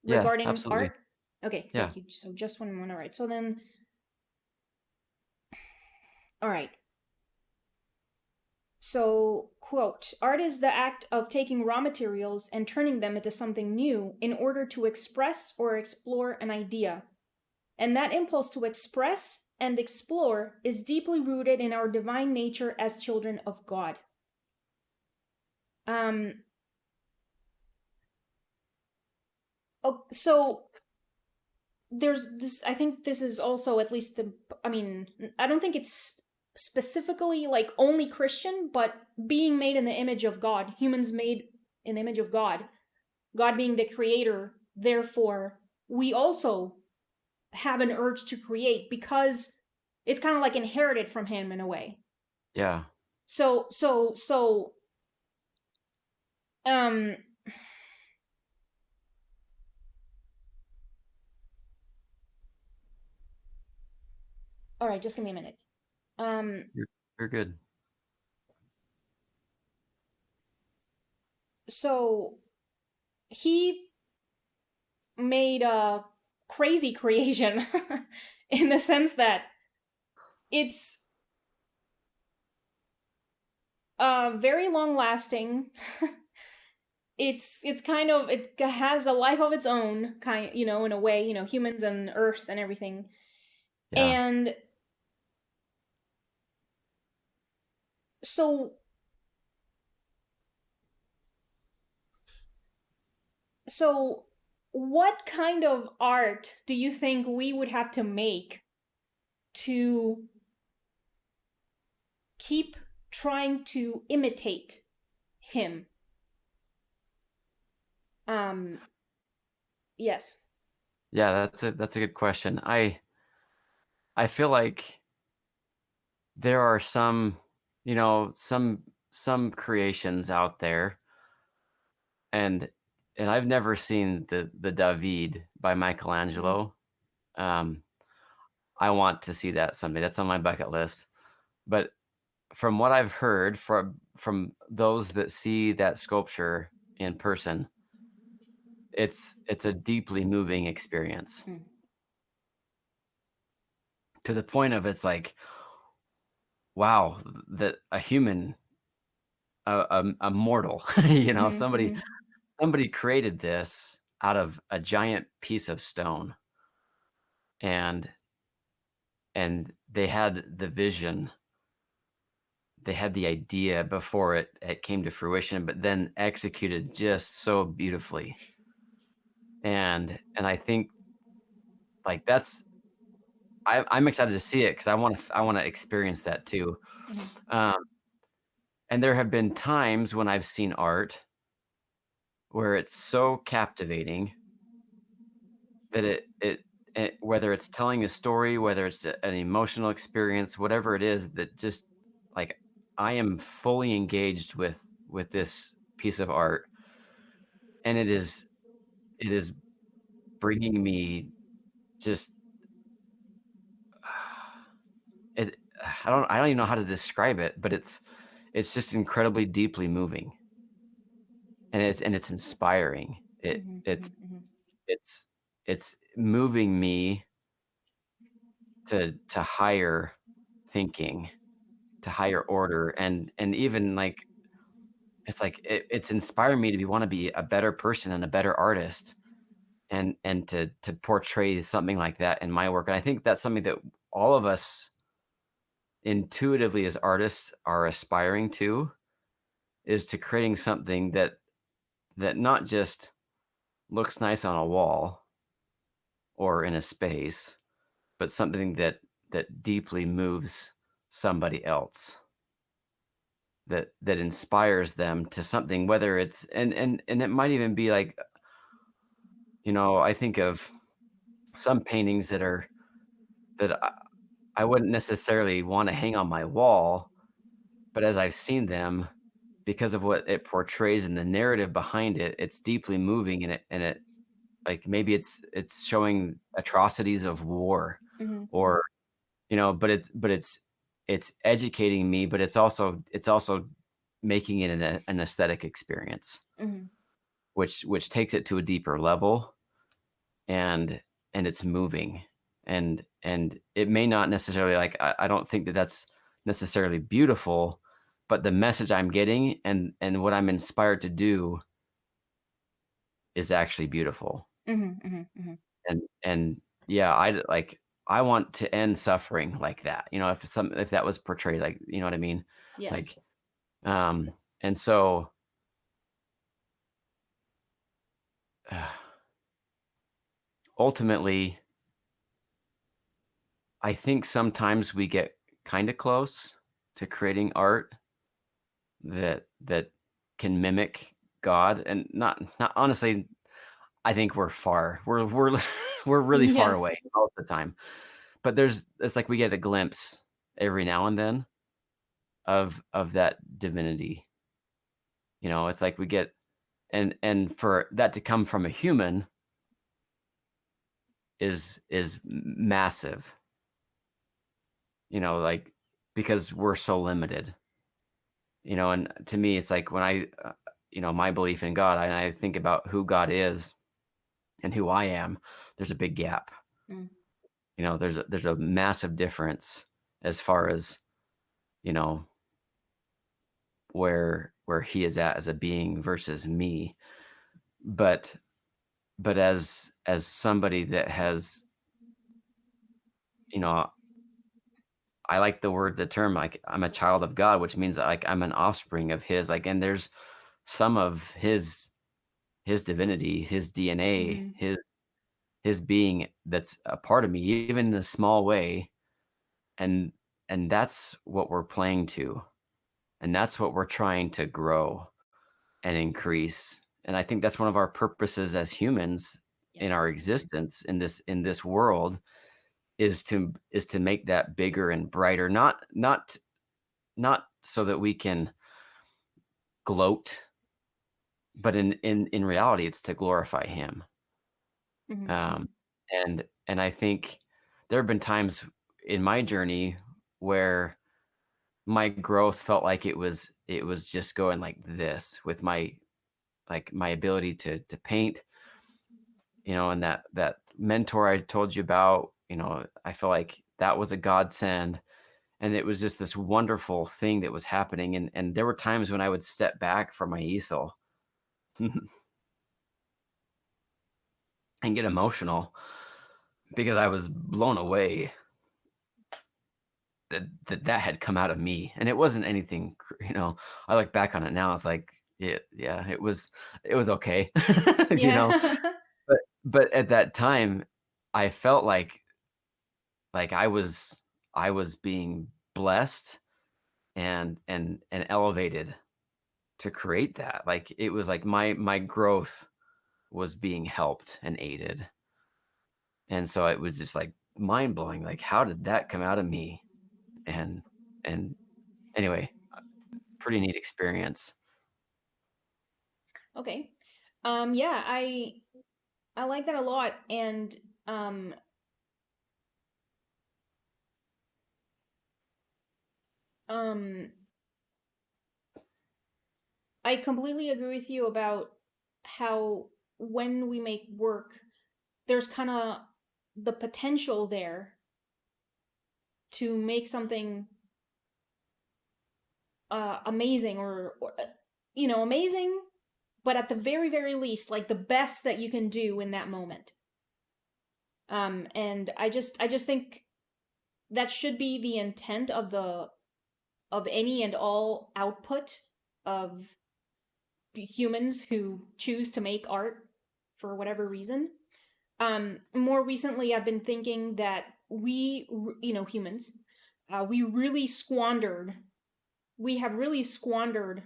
Speaker 2: Yeah,
Speaker 1: regarding
Speaker 2: absolutely.
Speaker 1: art? Okay,
Speaker 2: Yeah.
Speaker 1: thank you. So just one moment. All right. So then, all right. So, quote, art is the act of taking raw materials and turning them into something new in order to express or explore an idea. And that impulse to express and explore is deeply rooted in our divine nature as children of God. Um, so there's this, I think this is also at least I mean, I don't think it's specifically like only Christian, but being made in the image of God, humans made in the image of God, God being the creator, therefore we also have an urge to create, because it's kind of like inherited from him in a way.
Speaker 2: Yeah.
Speaker 1: So um all right, just give me a minute. um
Speaker 2: You're good.
Speaker 1: so he made a crazy creation in the sense that it's very long lasting. It's kind of, it has a life of its own, kind, in a way, humans and earth and everything.
Speaker 2: Yeah.
Speaker 1: And so so what kind of art do you think we would have to make to keep trying to imitate him? um yes.
Speaker 2: Yeah, that's a good question. I feel like there are some, some creations out there, and I've never seen the David by
Speaker 1: Mhm.
Speaker 2: Michelangelo. Um, I want to see that someday. That's on my bucket list. But from what I've heard from those that see that sculpture in person, it's a deeply moving experience,
Speaker 1: Mm.
Speaker 2: to the point of it's like, wow, that a human, a mortal,
Speaker 1: Mhm,
Speaker 2: somebody
Speaker 1: mhm.
Speaker 2: somebody created this out of a giant piece of stone, and they had the vision, they had the idea before it came to fruition, but then executed just so beautifully. And I think, like, I'm excited to see it because I wanna experience that too.
Speaker 1: Mhm.
Speaker 2: Um, and there have been times when I've seen art where it's so captivating that it whether it's telling a story, whether it's an emotional experience, whatever it is that just like I am fully engaged with this piece of art, and it is bringing me just it I don't even know how to describe it, but it's just incredibly deeply moving, and it's inspiring.
Speaker 1: Mhm.
Speaker 2: It's
Speaker 1: Mhm. Mhm.
Speaker 2: it's it's moving me to higher thinking, to higher order, and even, like, it's like it's inspiring me to be wanna be a better person and a better artist, and to portray something like that in my work, and I think that's something that all of us intuitively as artists are aspiring to, is to creating something that not just looks nice on a wall or in a space, but something that deeply moves somebody else, that inspires them to something, whether it's and it might even be like, I think of some paintings that I wouldn't necessarily wanna hang on my wall, but as I've seen them, because of what it portrays and the narrative behind it, it's deeply moving, and it like, maybe it's showing atrocities of war,
Speaker 1: Mhm. Mhm.
Speaker 2: or, but it's educating me, but it's also making it an aesthetic experience,
Speaker 1: Mhm.
Speaker 2: which takes it to a deeper level, and it's moving, and it may not necessarily, like, I don't think that that's necessarily beautiful, but the message I'm getting and what I'm inspired to do is actually beautiful.
Speaker 1: Mhm. Mhm. Mhm.
Speaker 2: And yeah, I want to end suffering like that, if that was portrayed, like, you know what I mean?
Speaker 1: Yes.
Speaker 2: Like, um, and so, ultimately, I think sometimes we get kinda close to creating art that can mimic God, and not honestly, I think we're we're really far
Speaker 1: Yes.
Speaker 2: away all the time, but it's like we get a glimpse every now and then of that divinity, it's like we get, and for that to come from a human is massive, like, because we're so limited, and to me, it's like when my belief in God, and I think about who God is and who I am, there's a big gap.
Speaker 1: Mm.
Speaker 2: There's a massive difference as far as, you know, where he is at as a being versus me. But as somebody that has, you know, I like the term, like, I'm a child of God, which means that, like, I'm an offspring of his, like, and there's some of his divinity, his DNA,
Speaker 1: Mhm.
Speaker 2: his being that's a part of me, even in a small way, and that's what we're playing to, and that's what we're trying to grow and increase, and I think that's one of our purposes as humans in our
Speaker 1: Yes.
Speaker 2: existence in this world, is to make that bigger and brighter, not so that we can gloat, but in reality, it's to glorify him.
Speaker 1: Mhm.
Speaker 2: Um,
Speaker 1: Mhm.
Speaker 2: and I think there have been times in my journey where my growth felt like it was just going like this with my ability to paint, and that mentor I told you about, I feel like that was a godsend, and it was just this wonderful thing that was happening, and there were times when I would step back from my easel and get emotional because I was blown away that had come out of me, and it wasn't anything, I look back on it now, it's like, yeah, it was okay, you know?
Speaker 1: Yeah.
Speaker 2: But at that time, I felt like like I was being blessed and elevated to create that. Like it was like my growth was being helped and aided. And so it was just like mind blowing. Like, how did that come out of me? And and anyway, pretty neat experience.
Speaker 1: Okay. Yeah, I like that a lot, and um, um, I completely agree with you about how when we make work, there's kind of the potential there to make something amazing or amazing, but at the very very least, like the best that you can do in that moment. And I just think that should be the intent of any and all output of humans who choose to make art for whatever reason. More recently, I've been thinking that humans, we really squandered, we have really squandered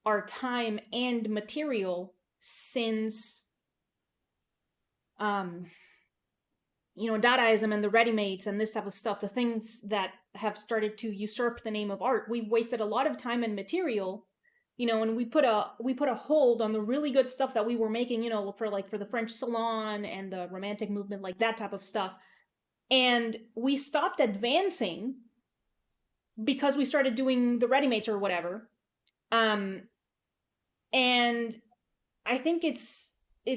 Speaker 1: our time and material since, um, Dadaism and the ready-mades and this type of stuff, the things that have started to usurp the name of art. We've wasted a lot of time and material, and we put a hold on the really good stuff that we were making, for the French Salon and the Romantic movement, like that type of stuff. And we stopped advancing because we started doing the ready-mades or whatever. Um, and I think it's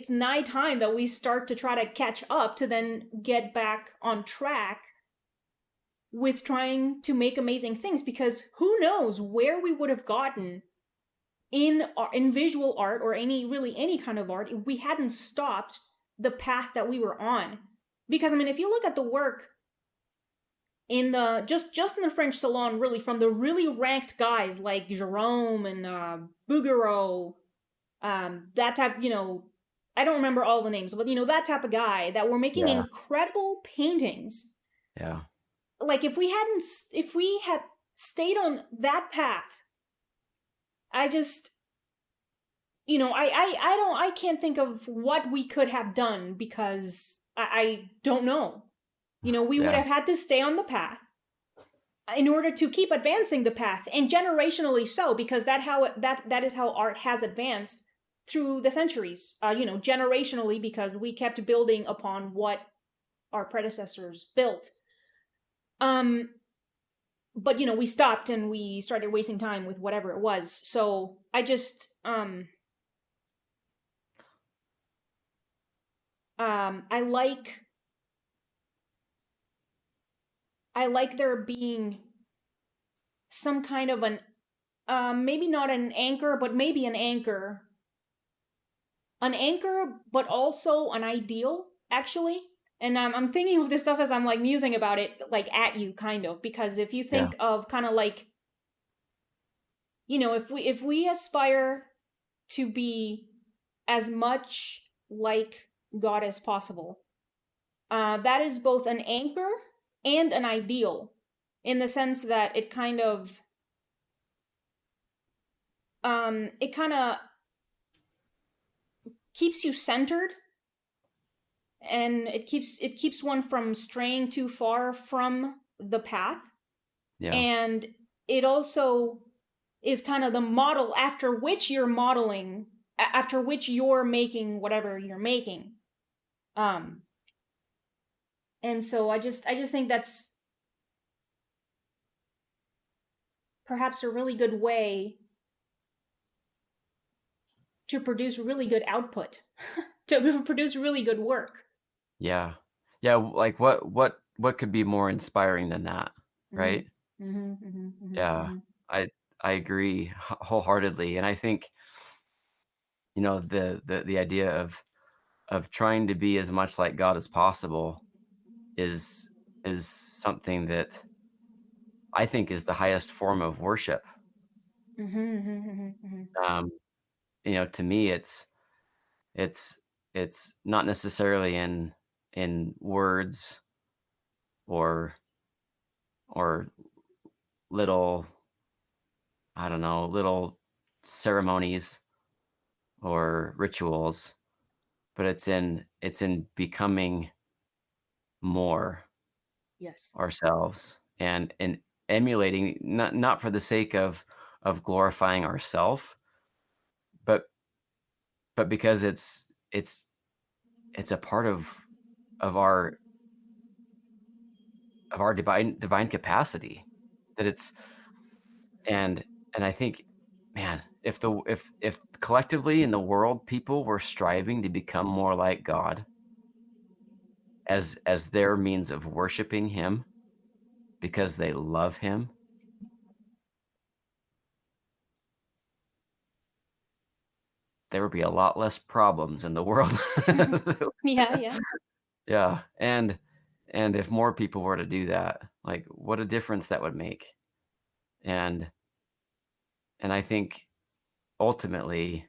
Speaker 1: nigh time that we start to try to catch up to then get back on track with trying to make amazing things, because who knows where we would have gotten in visual art or any kind of art if we hadn't stopped the path that we were on. Because I mean, if you look at the work in the just in the French Salon, really, from the really ranked guys like Jerome and Bouguereau, that type, I don't remember all the names, but that type of guy that were making
Speaker 2: Yeah,
Speaker 1: incredible paintings.
Speaker 2: yeah,
Speaker 1: Like if we had stayed on that path, I just, I can't think of what we could have done, because I don't know. We would
Speaker 2: yeah,
Speaker 1: have had to stay on the path in order to keep advancing the path, and generationally so, because that is how art has advanced through the centuries. Generationally, because we kept building upon what our predecessors built. Um, but we stopped and we started wasting time with whatever it was. So I like there being some kind of an, maybe not an anchor, but maybe an anchor, but also an ideal, actually. And I'm thinking of this stuff as I'm like musing about it, like at you, kind of, because if you
Speaker 2: yeah,
Speaker 1: think of kind of like, if we aspire to be as much like God as possible, that is both an anchor and an ideal, in the sense that it kind of keeps you centered, and it keeps one from straying too far from the path.
Speaker 2: yeah,
Speaker 1: And it also is kind of the model after which you're making whatever you're making. um and so I just think that's perhaps a really good way to produce really good output, to produce really good work.
Speaker 2: yeah, yeah. Like what could be more inspiring than that,
Speaker 1: Mm-hmm.
Speaker 2: right?
Speaker 1: Mm-hmm. Mm-hmm.
Speaker 2: Yeah,
Speaker 1: Mm-hmm.
Speaker 2: I I agree wholeheartedly, and I think the idea of trying to be as much like God as possible is is something that I think is the highest form of worship.
Speaker 1: Mm-hmm. Mm-hmm. Mm-hmm.
Speaker 2: Um, to me, it's it's not necessarily in words or or little, I don't know, little ceremonies or rituals, but it's in becoming more
Speaker 1: Yes.
Speaker 2: ourselves and emulating, not for the sake of glorifying ourself, but because it's a part of our divine capacity, that it's and I think, man, if collectively in the world people were striving to become more like God as their means of worshiping him because they love him, there would be a lot less problems in the world.
Speaker 1: Yeah, yeah.
Speaker 2: Yeah, and if more people were to do that, like, what a difference that would make, and I think ultimately,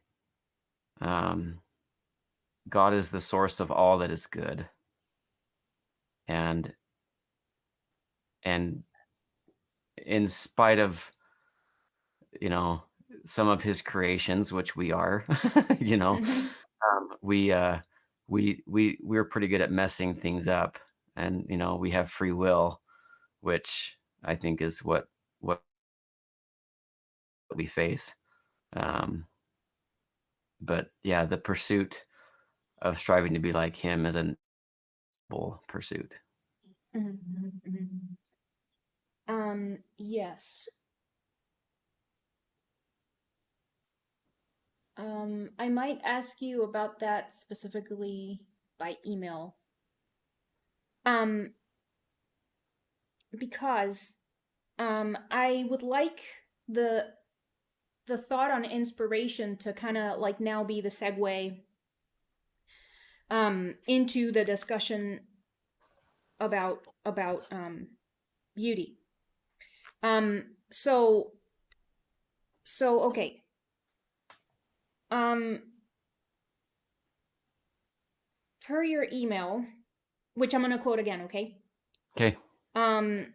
Speaker 2: um, God is the source of all that is good, and and in spite of, you know, some of his creations, which we are, you know,
Speaker 1: Hmm.
Speaker 2: we, we're pretty good at messing things up, and, we have free will, which I think is what we face, um, but, yeah, the pursuit of striving to be like him is a noble pursuit.
Speaker 1: Hmm. Hmm. Yes. I might ask you about that specifically by email. Um, because I would like the the thought on inspiration to kind of like now be the segue into the discussion about beauty. So okay. Um, per your email, which I'm gonna quote again, okay?
Speaker 2: Okay.
Speaker 1: Um,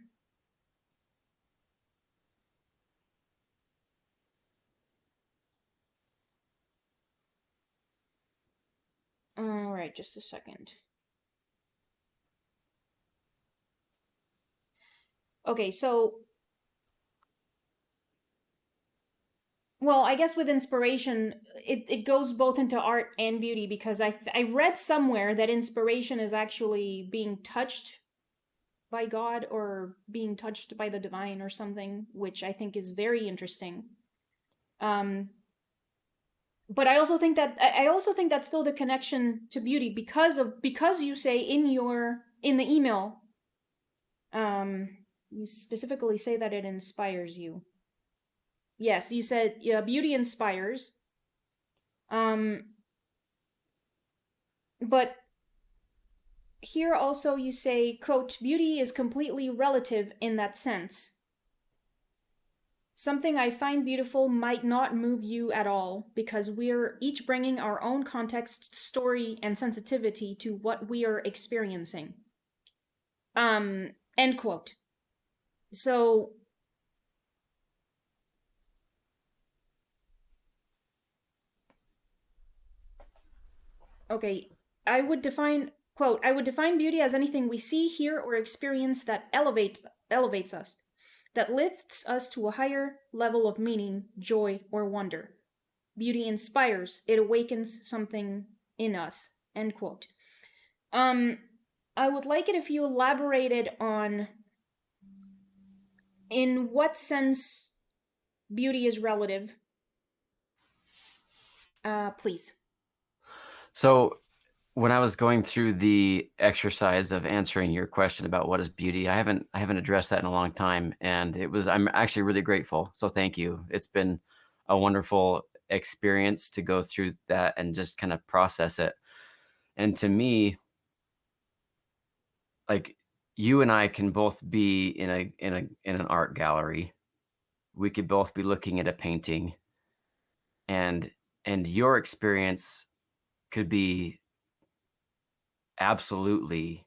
Speaker 1: all right, just a second. Okay, so well, I guess with inspiration, it goes both into art and beauty because I read somewhere that inspiration is actually being touched by God or being touched by the divine or something, which I think is very interesting. Um, but I also think that's still the connection to beauty because you say in the email, you specifically say that it inspires you. Yes, you said, yeah, beauty inspires. Um, but here also you say, quote, beauty is completely relative in that sense. Something I find beautiful might not move you at all because we're each bringing our own context, story, and sensitivity to what we are experiencing. End quote. So, okay, I would define beauty as anything we see, hear, or experience that elevates us, that lifts us to a higher level of meaning, joy, or wonder. Beauty inspires, it awakens something in us. End quote. Um, I would like it if you elaborated on in what sense beauty is relative. Please.
Speaker 2: So, when I was going through the exercise of answering your question about what is beauty, I haven't addressed that in a long time, and I'm actually really grateful. So thank you. It's been a wonderful experience to go through that and just kind of process it. And to me, like, you and I can both be in an art gallery. We could both be looking at a painting, and your experience could be absolutely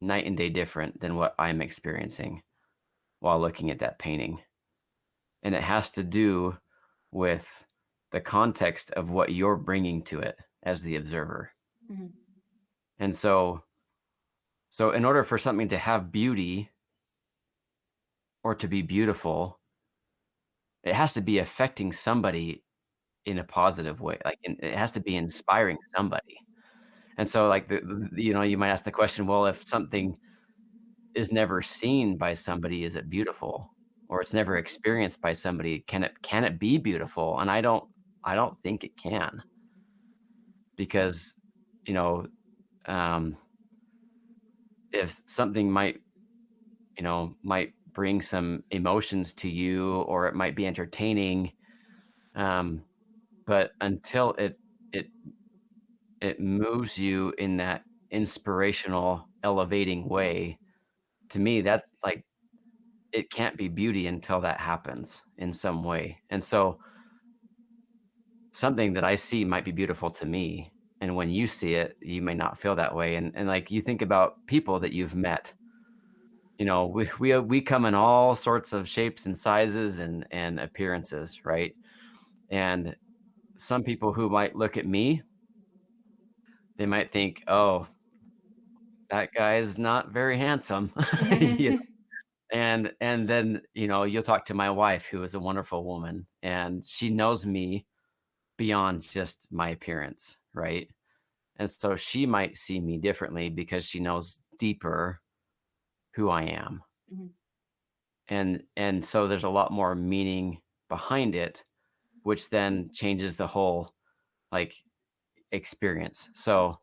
Speaker 2: night and day different than what I'm experiencing while looking at that painting. And it has to do with the context of what you're bringing to it as the observer.
Speaker 1: Mhm.
Speaker 2: And so in order for something to have beauty or to be beautiful, it has to be affecting somebody in a positive way. Like, it has to be inspiring somebody. And so, like, you might ask the question, well, if something is never seen by somebody, is it beautiful? Or it's never experienced by somebody, can it be beautiful? And I don't think it can, because, you know, um, if something might bring some emotions to you, or it might be entertaining, um, but until it it moves you in that inspirational, elevating way, to me, that's like, it can't be beauty until that happens in some way. And so something that I see might be beautiful to me, and when you see it, you may not feel that way. And like, you think about people that you've met, we come in all sorts of shapes and sizes and appearances, right? And some people who might look at me, they might think, "Oh, that guy is not very handsome." You know? And then, you'll talk to my wife, who is a wonderful woman, and she knows me beyond just my appearance, right? And so she might see me differently because she knows deeper who I am.
Speaker 1: Mhm.
Speaker 2: And so there's a lot more meaning behind it, which then changes the whole, like, experience. So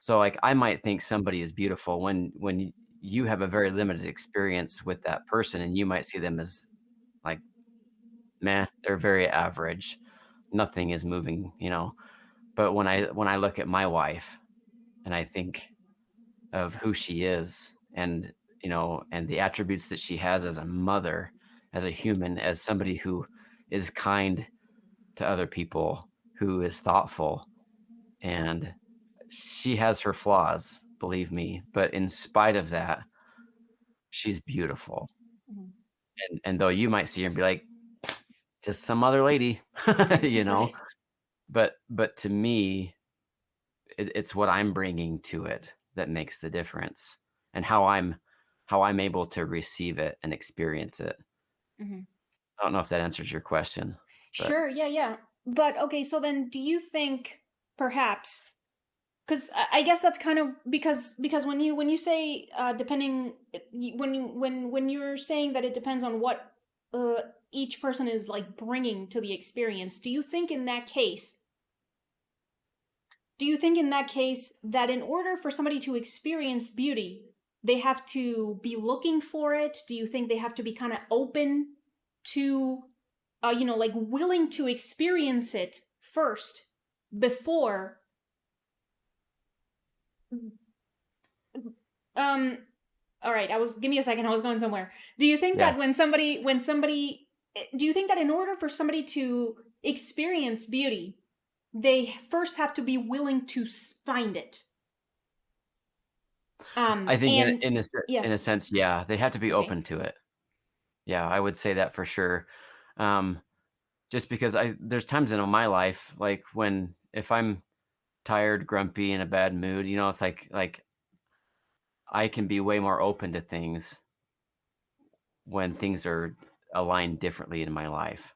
Speaker 2: like, I might think somebody is beautiful when you have a very limited experience with that person, and you might see them as, like, meh, they're very average. Nothing is moving. But when I look at my wife and I think of who she is, and the attributes that she has as a mother, as a human, as somebody who is kind to other people, who is thoughtful, and she has her flaws, believe me, but in spite of that, she's beautiful.
Speaker 1: Mhm.
Speaker 2: And though you might see her and be like, just some other lady, you know,
Speaker 1: Right.
Speaker 2: but to me, it's what I'm bringing to it that makes the difference, and how I'm able to receive it and experience it.
Speaker 1: Mhm.
Speaker 2: I don't know if that answers your question, but
Speaker 1: Sure. Yeah. Yeah. But okay. So then, do you think perhaps? Because I guess that's kind of because when you say depending when you're saying that it depends on what uh, each person is like bringing to the experience, do you think in that case that in order for somebody to experience beauty, they have to be looking for it? Do you think they have to be kind of open to, like willing to experience it first before? Um. All right. Give me a second. I was going somewhere. Do you think
Speaker 2: yeah.
Speaker 1: that do you think that in order for somebody to experience beauty, they first have to be willing to find it?
Speaker 2: I think in
Speaker 1: And
Speaker 2: in a
Speaker 1: yeah.
Speaker 2: in a sense, yeah, they have to be
Speaker 1: Okay.
Speaker 2: open to it. Yeah, I would say that for sure. Um, just because there's times in my life, like, when if I'm tired, grumpy, in a bad mood, it's like I can be way more open to things when things are aligned differently in my life,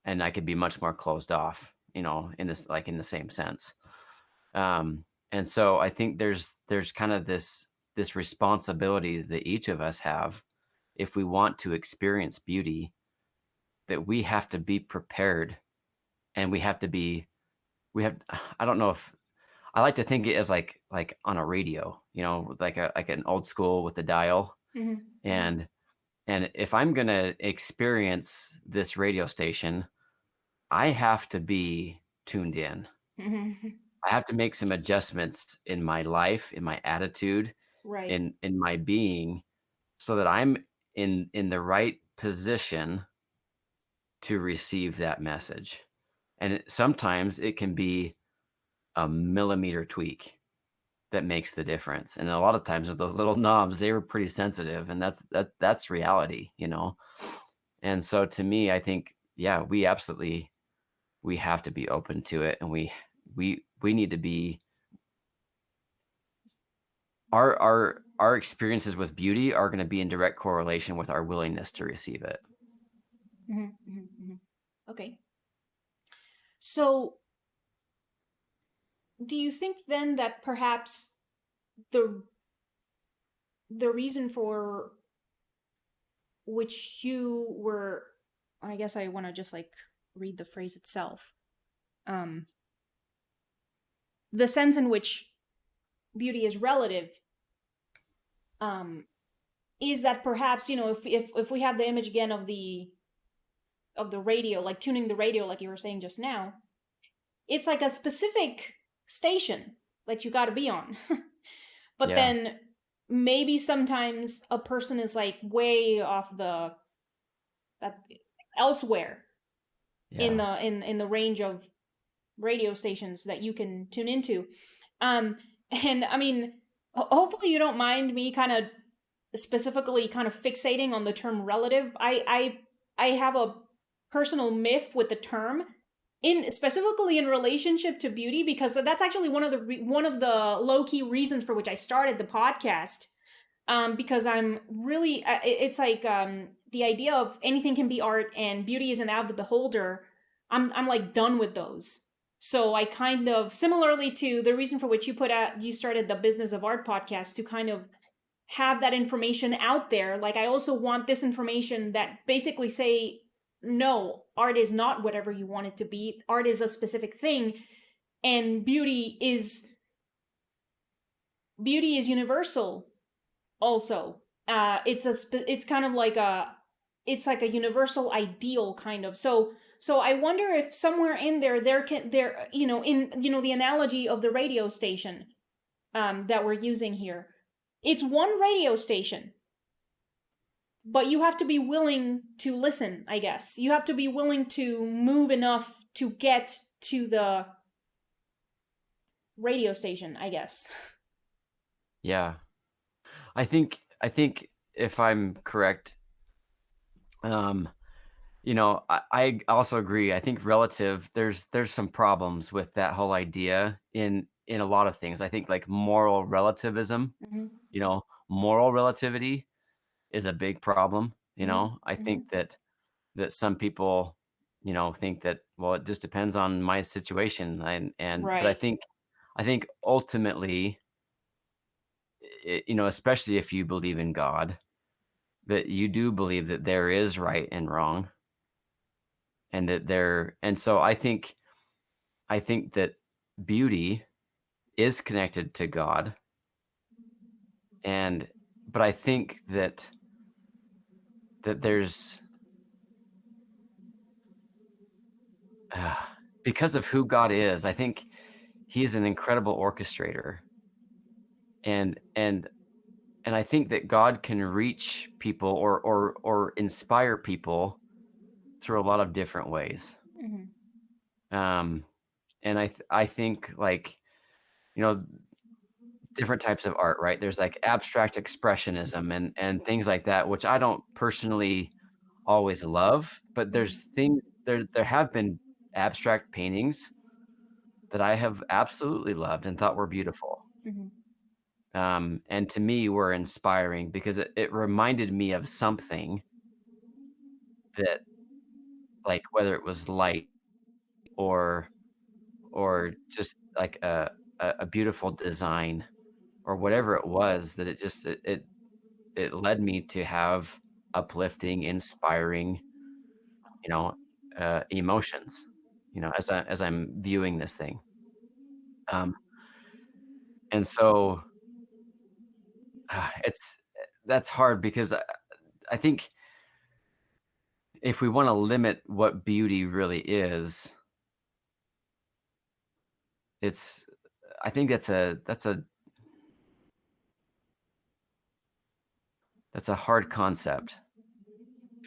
Speaker 2: and I could be much more closed off, in the same sense. And so I think there's kind of this responsibility that each of us have, if we want to experience beauty, that we have to be prepared, and we have I don't know if I like to think it as like on a radio, like an old school with the dial.
Speaker 1: Hmm.
Speaker 2: And if I'm gonna experience this radio station, I have to be tuned in.
Speaker 1: Hmm.
Speaker 2: I have to make some adjustments in my life, in my attitude,
Speaker 1: Right.
Speaker 2: in my being, so that I'm in the right position to receive that message. And sometimes it can be a millimeter tweak. that makes the difference. And a lot of times with those little knobs, they were pretty sensitive, and that's reality, you know? And so to me, I think, yeah, we have to be open to it, and we need to be our experiences with beauty are gonna be in direct correlation with our willingness to receive it.
Speaker 1: Okay. So, do you think then that perhaps the the reason for which you were, I guess I want to just like read the phrase itself. Um, the sense in which beauty is relative, um, is that perhaps, if we have the image again of the radio, like tuning the radio, like you were saying just now, it's like a specific station that you got to be on. But
Speaker 2: Yeah,
Speaker 1: then maybe sometimes a person is like way off the that elsewhere in
Speaker 2: yeah,
Speaker 1: the range of radio stations that you can tune into. Um, and I mean, hopefully you don't mind me kind of specifically kind of fixating on the term relative. I have a personal myth with the term, in specifically in relationship to beauty, because that's actually one of the low key reasons for which I started the podcast. Because I'm really, it's like the idea of anything can be art and beauty is an eye of the beholder. I'm like done with those. So I kind of, similarly to the reason for which you started the Business of Art podcast, to kind of have that information out there. Like I also want this information that basically say, no, art is not whatever you want it to be. Art is a specific thing, and beauty is universal also. It's kind of like it's like a universal ideal kind of. So I wonder if somewhere in there, in the analogy of the radio station that we're using here, it's one radio station, but you have to be willing to listen. I guess you have to be willing to move enough to get to the radio station, I guess.
Speaker 2: yeah. I think if I'm correct, um, I also agree. I think relative, there's some problems with that whole idea in a lot of things. I think like moral relativism,
Speaker 1: Mhm.
Speaker 2: moral relativity is a big problem.
Speaker 1: Mhm.
Speaker 2: I
Speaker 1: Mhm.
Speaker 2: think that some people, think that, well, it just depends on my situation, but I
Speaker 1: Right.
Speaker 2: think ultimately, especially if you believe in God, that you do believe that there is right and wrong, and so I think that beauty is connected to God, and but I think that there's uh, because of who God is, I think He is an incredible orchestrator, and and I think that God can reach people or inspire people through a lot of different ways.
Speaker 1: Mhm.
Speaker 2: Um, and I think like, you know, different types of art, right? There's like abstract expressionism and things like that, which I don't personally always love, but there's things there have been abstract paintings that I have absolutely loved and thought were beautiful.
Speaker 1: Mhm.
Speaker 2: And to me were inspiring because it reminded me of something that, like, whether it was light or just like a beautiful design or whatever it was, that it led me to have uplifting, inspiring, you know, emotions, as I'm viewing this thing. Um, and so it's that's hard because I think if we want to limit what beauty really is, it's I think that's a hard concept.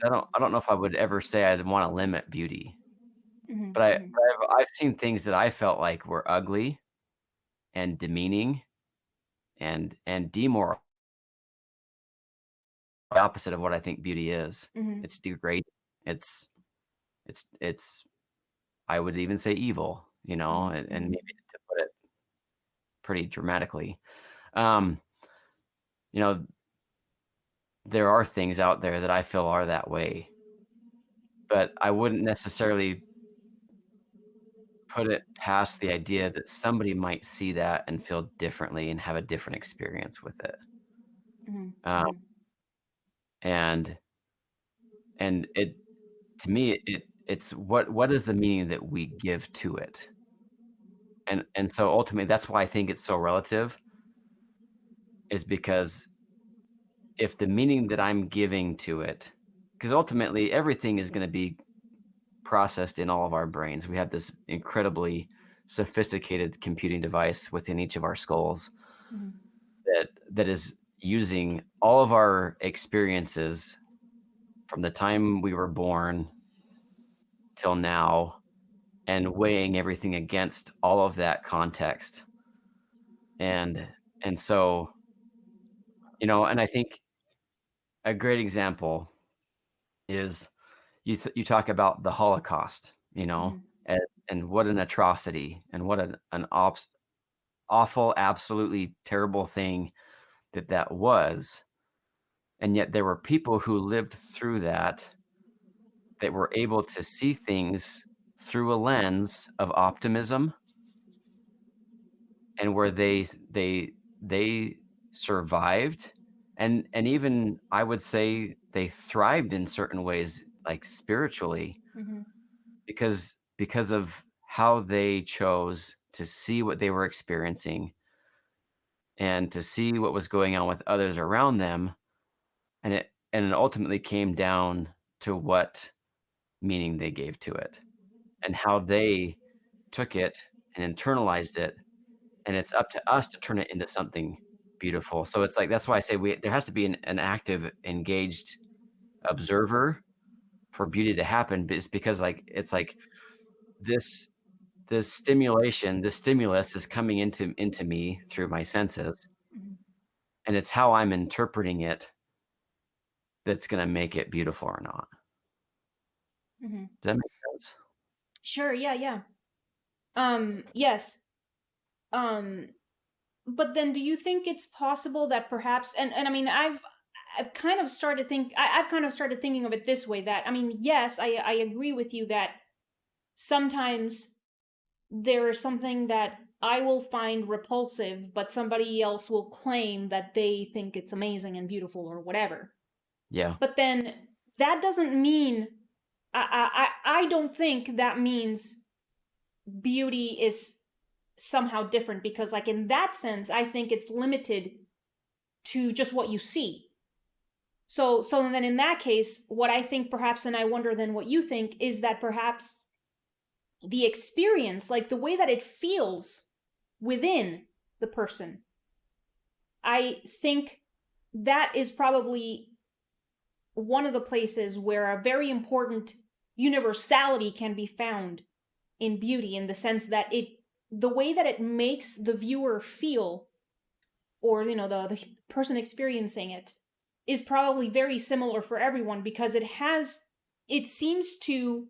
Speaker 2: I don't know if I would ever say I'd want to limit beauty,
Speaker 1: Mhm.
Speaker 2: but
Speaker 1: Mhm.
Speaker 2: I've seen things that I felt like were ugly and demeaning, and demoral, the opposite of what I think beauty is.
Speaker 1: Mm-hmm.
Speaker 2: It's degrading. It's it's I would even say evil, and
Speaker 1: Mm-hmm.
Speaker 2: maybe to put it pretty dramatically. Um, you know, there are things out there that I feel are that way, but I wouldn't necessarily put it past the idea that somebody might see that and feel differently and have a different experience with it.
Speaker 1: Mm-hmm.
Speaker 2: Um,
Speaker 1: Mm-hmm.
Speaker 2: and it to me it's what is the meaning that we give to it? And so ultimately that's why I think it's so relative, is because if the meaning that I'm giving to it, because ultimately everything is going to be processed in all of our brains. We have this incredibly sophisticated computing device within each of our skulls that is using all of our experiences from the time we were born till now and weighing everything against all of that context. And and so, and I think a great example is you talk about the Holocaust,
Speaker 1: Mm-hmm.
Speaker 2: and, and what an atrocity and what an awful, absolutely terrible thing that was. And yet there were people who lived through that were able to see things through a lens of optimism, and where they survived, and even I would say they thrived in certain ways, like spiritually,
Speaker 1: Mm-hmm.
Speaker 2: because of how they chose to see what they were experiencing and to see what was going on with others around them, and it ultimately came down to what meaning they gave to it and how they took it and internalized it, and it's up to us to turn it into something beautiful. So it's like that's why I say there has to be an active, engaged observer for beauty to happen. But it's because it's like this this stimulus is coming into me through my senses,
Speaker 1: Mm-hmm.
Speaker 2: and it's how I'm interpreting it that's going to make it beautiful or not.
Speaker 1: Mm-hmm.
Speaker 2: Does that make sense?
Speaker 1: Sure. Yeah. Yeah. Yes. Um, but then do you think it's possible that perhaps, and I mean, I've kind of started I've kind of started thinking of it this way, that I mean, yes, I agree with you that sometimes there is something that I will find repulsive, but somebody else will claim that they think it's amazing and beautiful or whatever.
Speaker 2: Yeah.
Speaker 1: But then that doesn't mean, I don't think that means beauty is somehow different, because like in that sense I think it's limited to just what you see. So then in that case, what I think perhaps, and I wonder then what you think, is that perhaps the experience, like the way that it feels within the person, I think that is probably one of the places where a very important universality can be found in beauty, in the sense that the way that it makes the viewer feel, or the person experiencing it, is probably very similar for everyone, because it seems to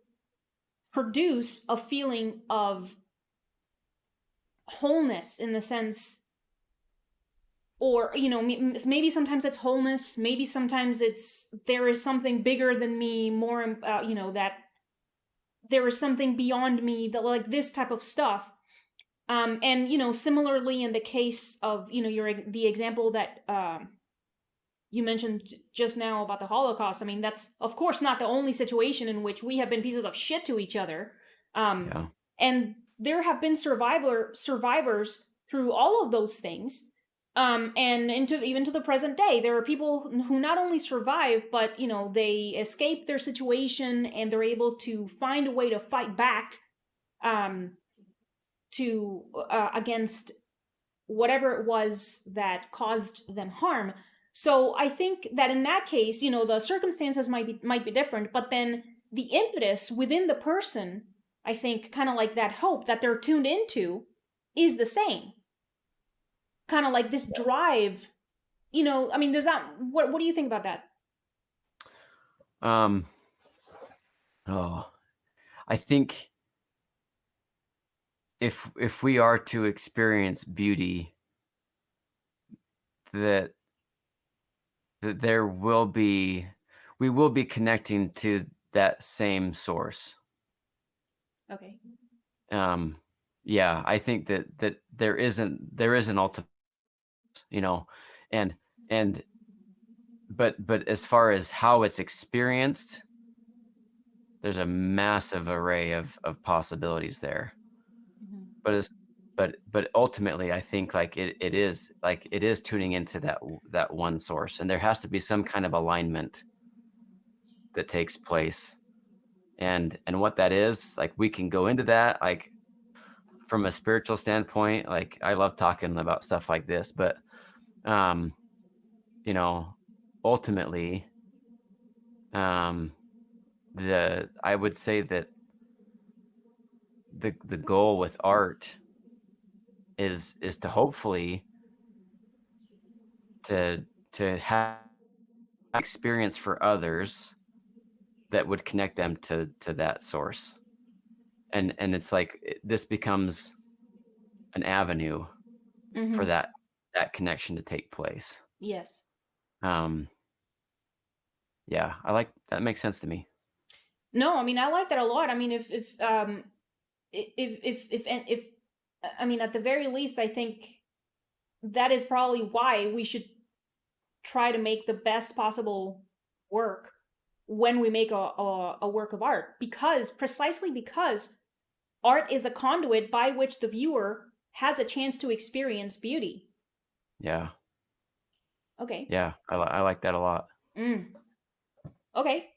Speaker 1: produce a feeling of wholeness, in the sense, or maybe sometimes it's wholeness, maybe sometimes it's there is something bigger than me, more that there is something beyond me, that like this type of stuff. And similarly in the case of the example that you mentioned just now about the Holocaust. I mean, that's of course not the only situation in which we have been pieces of shit to each other. Um,
Speaker 2: Yeah.
Speaker 1: and there have been survivors through all of those things. And into even to the present day, there are people who not only survive, but they escape their situation and they're able to find a way to fight back, um, to against whatever it was that caused them harm. So I think that in that case, the circumstances might be different, but then the impetus within the person, I think, kind of like that hope that they're tuned into, is the same. kind of like this drive. I mean, does that what do you think about that?
Speaker 2: Um, oh, I think if we are to experience beauty, that there will be we will be connecting to that same source.
Speaker 1: Okay.
Speaker 2: Um, yeah, I think that there is an ultimate, you know, and and but as far as how it's experienced, there's a massive array of possibilities there.
Speaker 1: Mhm.
Speaker 2: But as but ultimately, I think, like, it is tuning into that one source, and there has to be some kind of alignment that takes place, and what that is, like, we can go into that, like, from a spiritual standpoint, like, I love talking about stuff like this, but, um, you know, ultimately, um, the I would say that the goal with art is to hopefully to have experience for others that would connect them to that source. And it's like, this becomes an avenue for
Speaker 1: Mhm.
Speaker 2: that connection to take place.
Speaker 1: Yes.
Speaker 2: Um, yeah, I like that makes sense to me.
Speaker 1: No, I mean, I like that a lot. I mean, if I mean, at the very least, I think that is probably why we should try to make the best possible work when we make a work of art, because precisely because art is a conduit by which the viewer has a chance to experience beauty.
Speaker 2: Yeah,
Speaker 1: Okay.
Speaker 2: yeah, I like that a lot.
Speaker 1: Mm. Okay.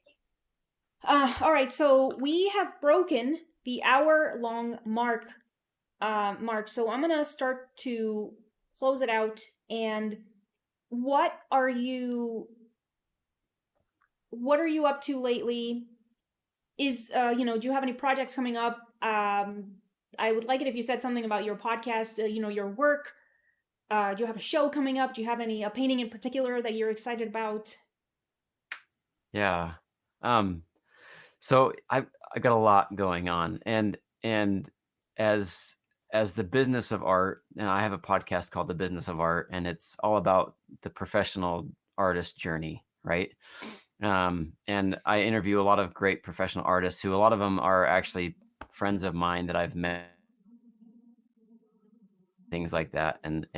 Speaker 1: All right. So we have broken the hour-long mark. Mark. So I'm gonna start to close it out. And what are you? What are you up to lately? Do you have any projects coming up? I would like it if you said something about your podcast. Your work. Do you have a show coming up? Do you have any a painting in particular that you're excited about?
Speaker 2: Yeah. Um, so I got a lot going on, and as as the business of art, and I have a podcast called The Business of Art, and it's all about the professional artist journey, right? And I interview a lot of great professional artists who a lot of them are actually friends of mine that I've met, things like that, and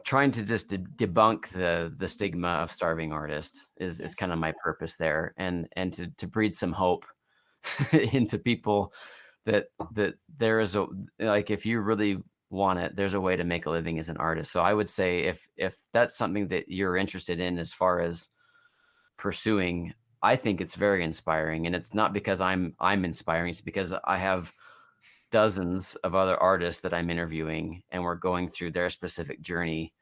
Speaker 2: trying to just debunk the stigma of starving artists is kind
Speaker 1: Yes.
Speaker 2: of my purpose there, and to breed some hope into people that there is a like, if you really want it, there's a way to make a living as an artist. So I would say, if that's something that you're interested in as far as pursuing, I think it's very inspiring, and it's not because I'm inspiring, it's because I have dozens of other artists that I'm interviewing, and we're going through their specific journey,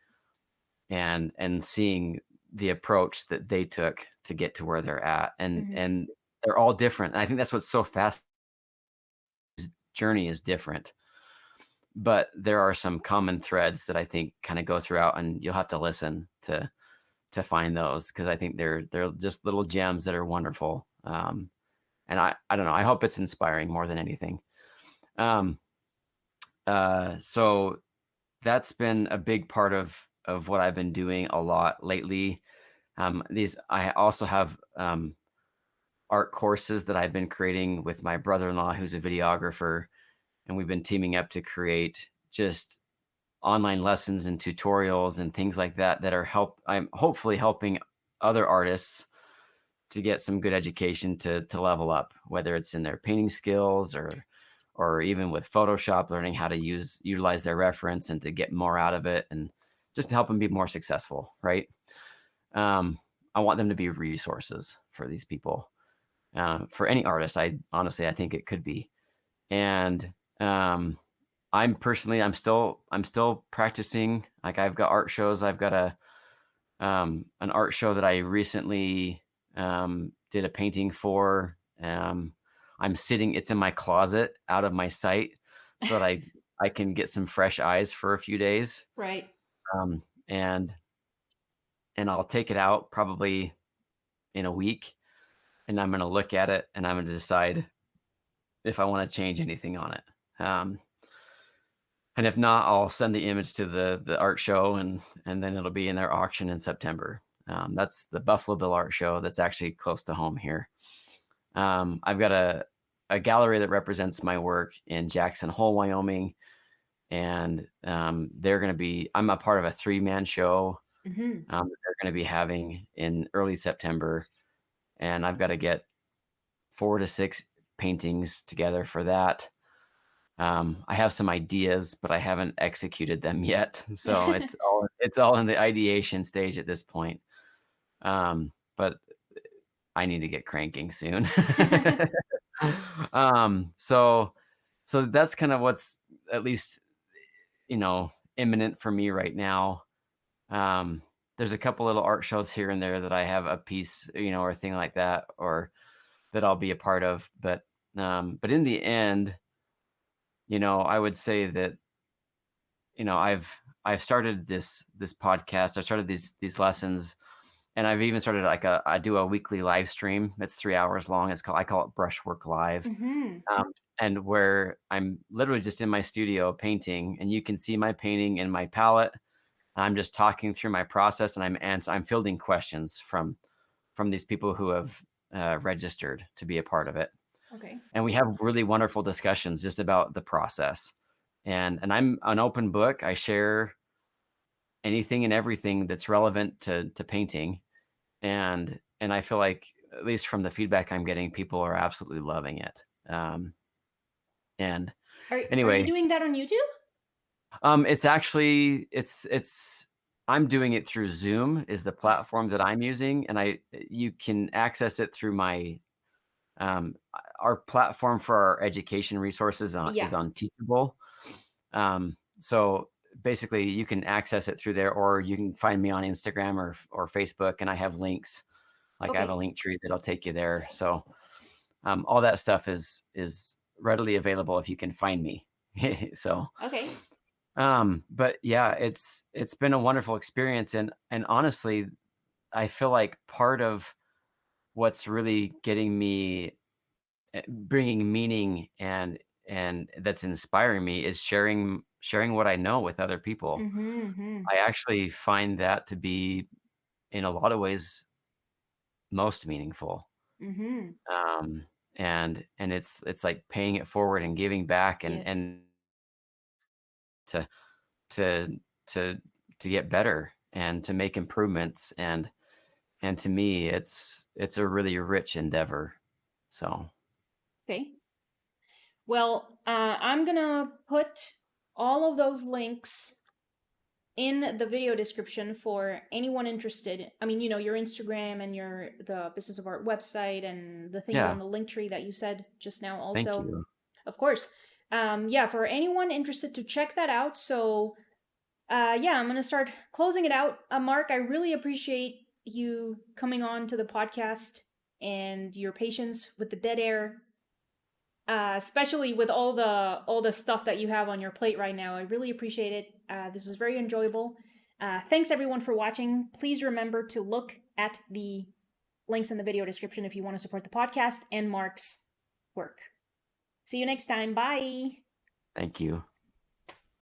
Speaker 2: and seeing the approach that they took to get to where they're at,
Speaker 1: Hmm.
Speaker 2: and they're all different. I think that's what's so fast. Journey is different, but there are some common threads that I think kind of go throughout, and you'll have to listen to find those, because I think they're just little gems that are wonderful. And I don't know. I hope it's inspiring more than anything. Um, so that's been a big part of what I've been doing a lot lately. These I also have art courses that I've been creating with my brother-in-law, who's a videographer, and we've been teaming up to create just online lessons and tutorials and things like that that are I'm hopefully helping other artists to get some good education to level up, whether it's in their painting skills, or even with Photoshop, learning how to utilize their reference and to get more out of it, and just to help them be more successful, right? Um, I want them to be resources for these people, for any artist. I honestly, I think it could be. And I'm still practicing. Like, I've got art shows. I've got an art show that I recently did a painting for. I'm sitting. It's in my closet, out of my sight, so that I can get some fresh eyes for a few days,
Speaker 1: Right.
Speaker 2: um, and I'll take it out probably in a week, and I'm gonna look at it, and I'm gonna decide if I wanna change anything on it. And if not, I'll send the image to the art show, and then it'll be in their auction in September. That's the Buffalo Bill Art Show that's actually close to home here. I've got a gallery that represents my work in Jackson Hole, Wyoming, and they're gonna be I'm a part of a three-man show,
Speaker 1: Hmm.
Speaker 2: that they're gonna be having in early September, and I've gotta get 4 to 6 paintings together for that. I have some ideas, but I haven't executed them yet, so it's all in the ideation stage at this point. But I need to get cranking soon. So that's kind of what's at least, imminent for me right now. Um, there's a couple little art shows here and there that I have a piece, or a thing like that, or that I'll be a part of. But in the end, I would say that, I've started this podcast. I started these lessons, and I've even started I do a weekly live stream. It's 3 hours long. I call it Brushwork Live.
Speaker 1: Hmm.
Speaker 2: And where I'm literally just in my studio painting, and you can see my painting in my palette. I'm just talking through my process, and I'm fielding questions from these people who have registered to be a part of it.
Speaker 1: Okay.
Speaker 2: And we have really wonderful discussions just about the process. And I'm an open book. I share anything and everything that's relevant to painting, and I feel like, at least from the feedback I'm getting, people are absolutely loving it. And
Speaker 1: Are you
Speaker 2: anyway,
Speaker 1: doing that on YouTube?
Speaker 2: it's actually I'm doing it through Zoom is the
Speaker 1: Oh,
Speaker 2: platform that I'm using, and you can access it through my our platform for our education resources is
Speaker 1: yeah.
Speaker 2: on Teachable. So basically, you can access it through there, or you can find me on Instagram or Facebook, and I have links. Like, I have a
Speaker 1: Okay.
Speaker 2: link tree that'll take you there. So all that stuff is readily available if you can find me. So,
Speaker 1: Okay.
Speaker 2: but yeah, it's been a wonderful experience, and honestly, I feel like part of what's really getting me, bringing meaning, and that's inspiring me, is sharing what I know with other people.
Speaker 1: Hmm.
Speaker 2: I actually find that to be, in a lot of ways, most meaningful.
Speaker 1: Hmm.
Speaker 2: Um, and it's like paying it forward and giving back, and
Speaker 1: Yes.
Speaker 2: to to to to get better and to make improvements, and to me, it's a really rich endeavor. So,
Speaker 1: Okay. Well, I'm gonna put all of those links in the video description for anyone interested. I mean, your Instagram and the Business of Art website and the things
Speaker 2: yeah,
Speaker 1: on the link tree that you said just now
Speaker 2: thank
Speaker 1: also.
Speaker 2: you.
Speaker 1: Of course. Yeah, for anyone interested to check that out. So, yeah, I'm gonna start closing it out. Mark, I really appreciate you coming on to the podcast and your patience with the dead air, especially with all the stuff that you have on your plate right now. I really appreciate it. This was very enjoyable. Thanks everyone for watching. Please remember to look at the links in the video description if you want to support the podcast and Mark's work. See you next time. Bye.
Speaker 2: Thank you.